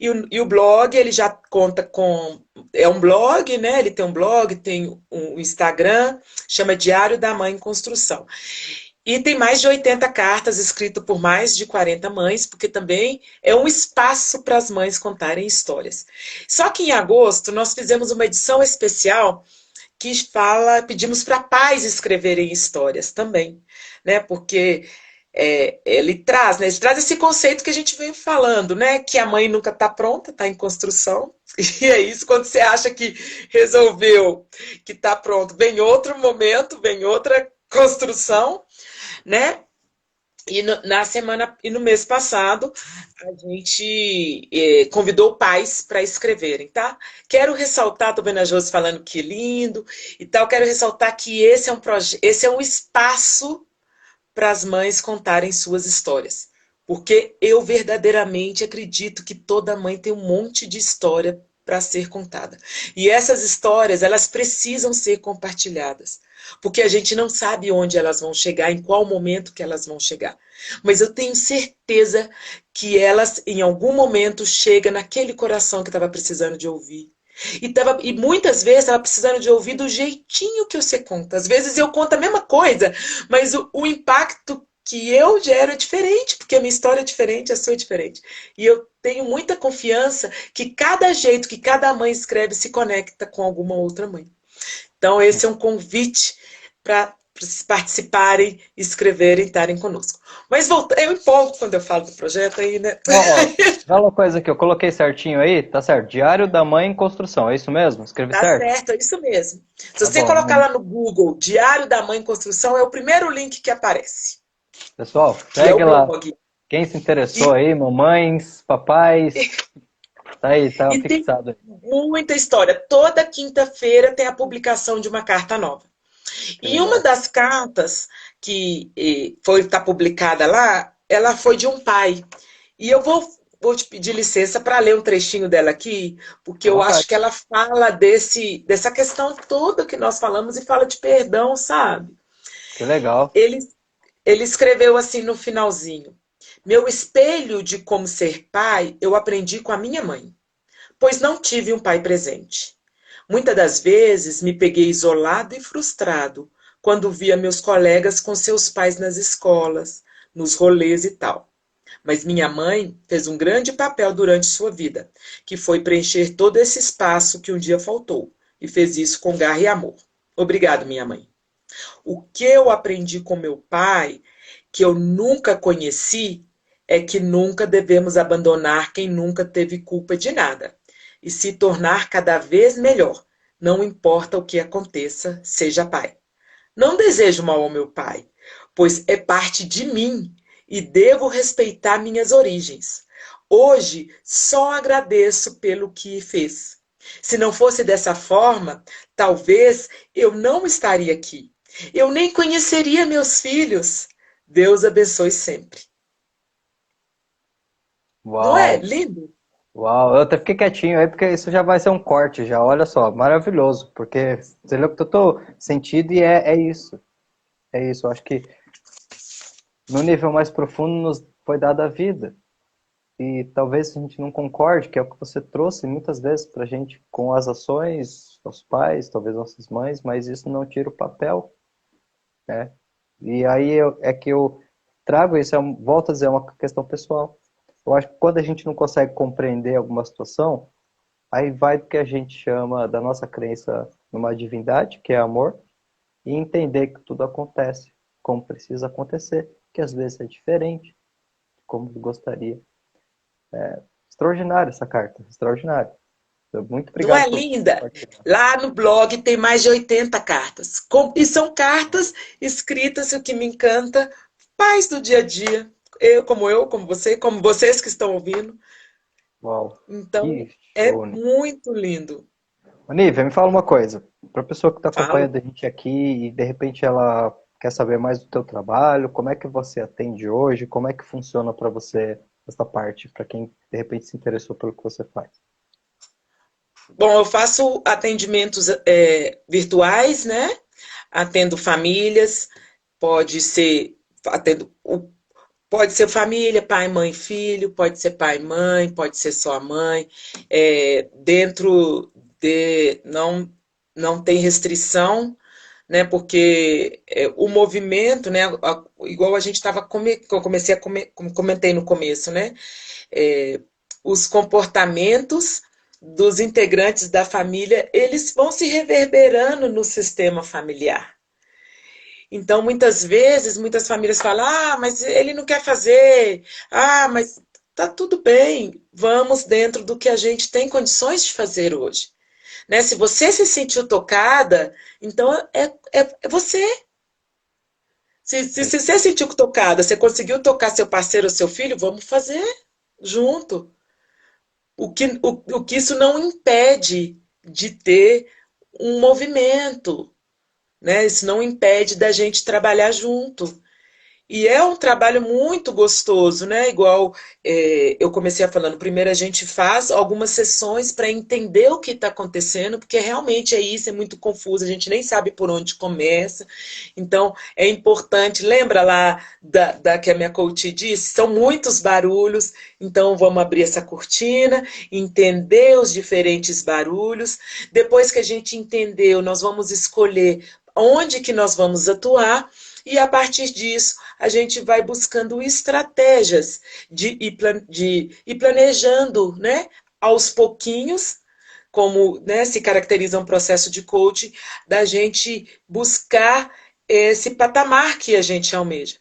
E o blog, ele já conta com. É um blog, né? Ele tem um blog, tem um Instagram, chama Diário da Mãe em Construção. E tem mais de 80 cartas escritas por mais de 40 mães, porque também é um espaço para as mães contarem histórias. Só que em agosto nós fizemos uma edição especial que pedimos para pais escreverem histórias também, né? Porque ele traz esse conceito que a gente vem falando, né? Que a mãe nunca está pronta, está em construção. E é isso, quando você acha que resolveu, que está pronto, vem outro momento, vem outra construção, né? E no mês passado, a gente convidou pais para escreverem, tá? Quero ressaltar, tô vendo a Josi falando que lindo e tal, quero ressaltar que esse é um espaço para as mães contarem suas histórias. Porque eu verdadeiramente acredito que toda mãe tem um monte de história para ser contada. E essas histórias, elas precisam ser compartilhadas. Porque a gente não sabe onde elas vão chegar, em qual momento que elas vão chegar. Mas eu tenho certeza que elas, em algum momento, chegam naquele coração que estava precisando de ouvir. E muitas vezes estava precisando de ouvir do jeitinho que você conta. Às vezes eu conto a mesma coisa, mas o impacto que eu gero é diferente, porque a minha história é diferente, a sua é diferente. E eu tenho muita confiança que cada jeito que cada mãe escreve se conecta com alguma outra mãe. Então, esse é um convite para participarem, escreverem, estarem conosco. Mas eu empolgo quando eu falo do projeto aí, né? Fala uma coisa que eu coloquei certinho aí, tá certo? Diário da Mãe em Construção, é isso mesmo? Escrevi Tá certo? certo, é isso mesmo. Se Tá você bom. colocar lá no Google, Diário da Mãe em Construção, é o primeiro link que aparece, Pessoal, que é o segue lá. blog. Quem se interessou E, aí, mamães, papais, tá aí, tá e tem fixado aí. muita história. Toda quinta-feira tem a publicação de uma carta nova. Que E uma legal. das cartas que está publicada lá, ela foi de um pai. E eu vou te pedir licença para ler um trechinho dela aqui, porque À eu acho vontade. que ela fala dessa questão toda que nós falamos e fala de perdão, sabe? Que legal. Ele, ele escreveu assim no finalzinho: Meu espelho de como ser pai eu aprendi com a minha mãe, pois não tive um pai presente. Muitas das vezes me peguei isolado e frustrado quando via meus colegas com seus pais nas escolas, nos rolês e tal. Mas minha mãe fez um grande papel durante sua vida, que foi preencher todo esse espaço que um dia faltou, e fez isso com garra e amor. Obrigado, minha mãe. O que eu aprendi com meu pai, que eu nunca conheci, é que nunca devemos abandonar quem nunca teve culpa de nada e se tornar cada vez melhor, não importa o que aconteça, seja pai. Não desejo mal ao meu pai, pois é parte de mim e devo respeitar minhas origens. Hoje só agradeço pelo que fez. Se não fosse dessa forma, talvez eu não estaria aqui. Eu nem conheceria meus filhos. Deus abençoe sempre. Não é Uau, lindo? uau. Eu até fiquei quietinho aí, porque isso já vai ser um corte já. Olha só, maravilhoso. Porque você leu que eu tô sentindo e é isso. É isso. Eu acho que no nível mais profundo nos foi dada a vida. E talvez a gente não concorde, que é o que você trouxe muitas vezes pra gente com as ações, os pais, talvez nossas mães, mas isso não tira o papel, né? E aí é que eu trago isso, volto a dizer, é uma questão pessoal. Eu acho que quando a gente não consegue compreender alguma situação, aí vai do que a gente chama da nossa crença numa divindade, que é amor, e entender que tudo acontece como precisa acontecer, que às vezes é diferente, como gostaria. Extraordinária essa carta, extraordinária. Muito Não obrigado é por linda? partilhar. Lá no blog tem mais de 80 cartas. E são cartas escritas, o que me encanta, paz do dia a dia. Eu, como você, como vocês que estão ouvindo. Uau, Então, que é show, Nívia. muito lindo. Nívia, me fala uma coisa. Para a pessoa que está Falo. acompanhando a gente aqui e de repente ela quer saber mais do teu trabalho, como é que você atende hoje, como é que funciona para você essa parte, para quem de repente se interessou pelo que você faz. Bom, eu faço atendimentos virtuais, né? Atendo famílias, pode ser atendo pode ser família, pai, mãe, filho, pode ser pai, mãe, pode ser só a mãe. Dentro de não tem restrição, né? Porque o movimento, né? Igual a gente estava que eu comecei comentei no começo, né? É, os comportamentos dos integrantes da família, eles vão se reverberando no sistema familiar. Então, muitas vezes, muitas famílias falam: ah, mas ele não quer fazer, ah, mas tá tudo bem, vamos dentro do que a gente tem condições de fazer hoje. Né? Se você se sentiu tocada, então é você. Se você sentiu tocada, você conseguiu tocar seu parceiro ou seu filho, vamos fazer junto. O que isso não impede de ter um movimento, né? Isso não impede da gente trabalhar junto. E é um trabalho muito gostoso, né? Igual eu comecei a falando, primeiro a gente faz algumas sessões para entender o que está acontecendo, porque realmente é isso, é muito confuso, a gente nem sabe por onde começa. Então, é importante, lembra lá da que a minha coach disse? São muitos barulhos, então vamos abrir essa cortina, entender os diferentes barulhos. Depois que a gente entendeu, nós vamos escolher onde que nós vamos atuar, e a partir disso a gente vai buscando estratégias de ir planejando, né, aos pouquinhos, como, né, se caracteriza um processo de coaching, da gente buscar esse patamar que a gente almeja.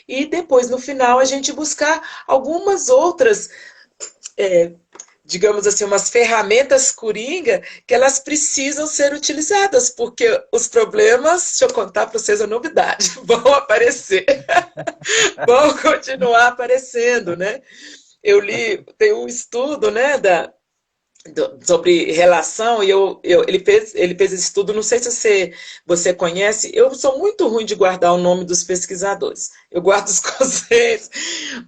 E depois, no final, a gente buscar algumas outras, é, digamos assim, umas ferramentas coringa que elas precisam ser utilizadas, porque os problemas, deixa eu contar para vocês a novidade, vão aparecer, vão continuar aparecendo, né? Eu li, tem um estudo, né, sobre relação, e ele fez esse estudo, não sei se você conhece, eu sou muito ruim de guardar o nome dos pesquisadores, eu guardo os conceitos,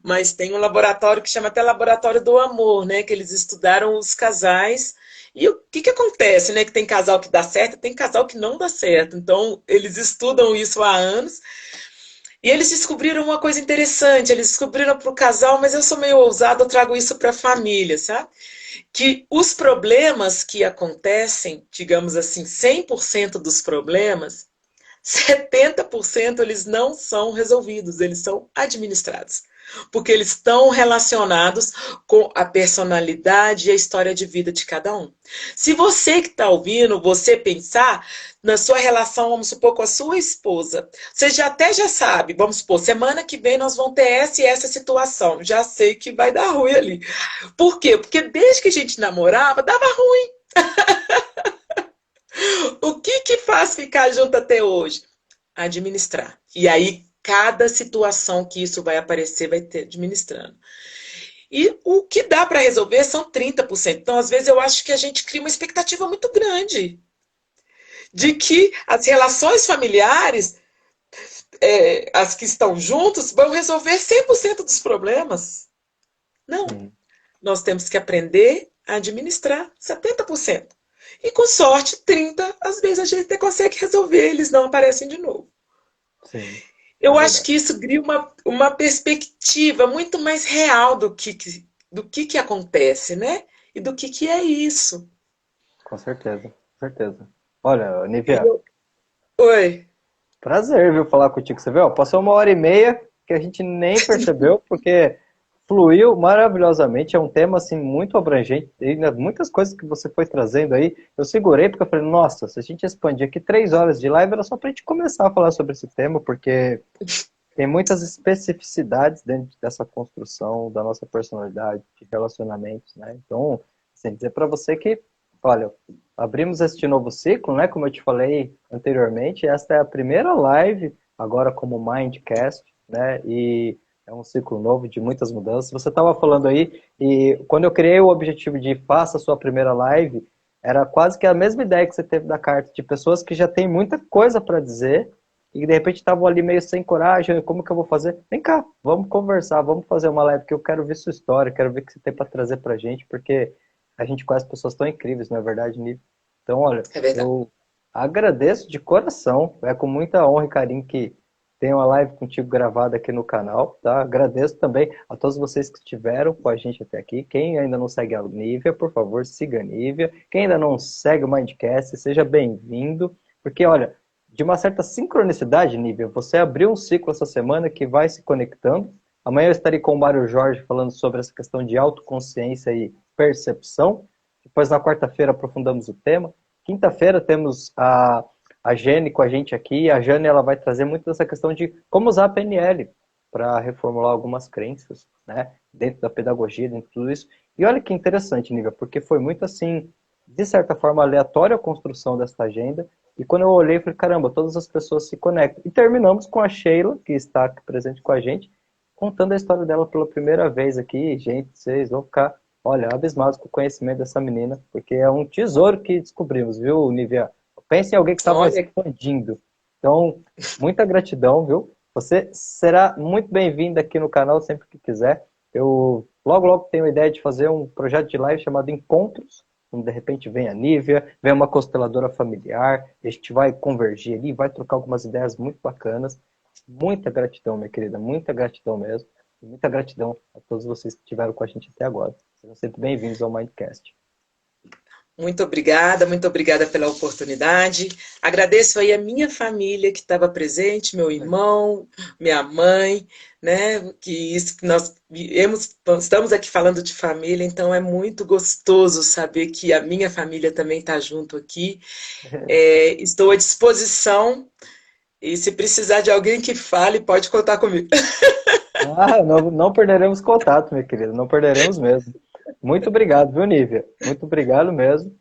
mas tem um laboratório que chama até Laboratório do Amor, né, que eles estudaram os casais, e o que acontece, né, que tem casal que dá certo, tem casal que não dá certo, então eles estudam isso há anos, e eles descobriram uma coisa interessante, eles descobriram para o casal, mas eu sou meio ousada, eu trago isso para a família, sabe? Que os problemas que acontecem, digamos assim, 100% dos problemas, 70% eles não são resolvidos, eles são administrados. Porque eles estão relacionados com a personalidade e a história de vida de cada um. Se você que está ouvindo, você pensar na sua relação, vamos supor, com a sua esposa, você já sabe, vamos supor, semana que vem nós vamos ter essa e essa situação. Já sei que vai dar ruim ali. Por quê? Porque desde que a gente namorava, dava ruim. O que faz ficar junto até hoje? Administrar. E aí, cada situação que isso vai aparecer, vai ter administrando. E o que dá para resolver são 30%. Então, às vezes, eu acho que a gente cria uma expectativa muito grande de que as relações familiares, as que estão juntos, vão resolver 100% dos problemas. Não. nós temos que aprender a administrar 70%. E com sorte, 30%, às vezes a gente até consegue resolver, eles não aparecem de novo. Sim, é Eu acho verdade. que isso cria uma perspectiva muito mais real do que acontece, né? E do que é isso. Com certeza, com certeza. Olha, E Nívia, oi. prazer, viu, falar contigo. Você viu? Ó, passou 1h30 que a gente nem percebeu, porque fluiu maravilhosamente. É um tema, assim, muito abrangente. E ainda muitas coisas que você foi trazendo aí, eu segurei, porque eu falei, nossa, se a gente expandir aqui 3 horas de live, era só pra gente começar a falar sobre esse tema, porque tem muitas especificidades dentro dessa construção da nossa personalidade, de relacionamentos, né? Então, assim, dizer para você que, olha, abrimos este novo ciclo, né? Como eu te falei anteriormente, esta é a primeira live agora como Mindcast, né? E é um ciclo novo de muitas mudanças. Você estava falando aí, e quando eu criei o objetivo de faça a sua primeira live, era quase que a mesma ideia que você teve da carta, de pessoas que já têm muita coisa para dizer, e de repente estavam ali meio sem coragem, como que eu vou fazer? Vem cá, vamos conversar, vamos fazer uma live, que eu quero ver sua história, quero ver o que você tem para trazer pra gente, porque a gente conhece pessoas tão incríveis, não é verdade, Nive? Então, olha, É verdade. eu agradeço de coração, é com muita honra e carinho que tenho uma live contigo gravada aqui no canal, tá? Agradeço também a todos vocês que estiveram com a gente até aqui. Quem ainda não segue a Nívia, por favor, siga a Nívia. Quem ainda não segue o Mindcast, seja bem-vindo, porque, olha, de uma certa sincronicidade, Nívia, você abriu um ciclo essa semana que vai se conectando. Amanhã eu estarei com o Mário Jorge falando sobre essa questão de autoconsciência e percepção. Depois, na quarta-feira, aprofundamos o tema. Quinta-feira, temos a Jane com a gente aqui. A Jane ela vai trazer muito dessa questão de como usar a PNL para reformular algumas crenças, né? Dentro da pedagogia, dentro de tudo isso. E olha que interessante, Nívia, porque foi muito assim, de certa forma, aleatória a construção desta agenda. E quando eu olhei, eu falei, caramba, todas as pessoas se conectam. E terminamos com a Sheila, que está aqui presente com a gente, contando a história dela pela primeira vez aqui. Gente, vocês vão ficar, olha, abismados com o conhecimento dessa menina, porque é um tesouro que descobrimos, viu, Nívia? Pense em alguém que estava Olha, expandindo. Então, muita gratidão, viu? Você será muito bem-vindo aqui no canal sempre que quiser. Eu logo tenho a ideia de fazer um projeto de live chamado Encontros, onde de repente vem a Nívia, vem uma consteladora familiar, a gente vai convergir ali, vai trocar algumas ideias muito bacanas. Muita gratidão, minha querida, muita gratidão mesmo. E muita gratidão a todos vocês que estiveram com a gente até agora. Sejam sempre bem-vindos ao Mindcast. muito obrigada pela oportunidade. Agradeço aí a minha família que estava presente, meu irmão, minha mãe, né? Que isso que nós estamos aqui falando de família, então é muito gostoso saber que a minha família também está junto aqui. Estou à disposição e se precisar de alguém que fale, pode contar comigo. Não perderemos contato, minha querida, não perderemos mesmo. Muito obrigado, viu, Nívia? Muito obrigado mesmo.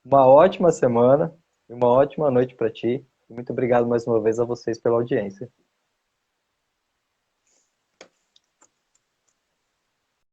Uma ótima semana e uma ótima noite para ti. E muito obrigado mais uma vez a vocês pela audiência.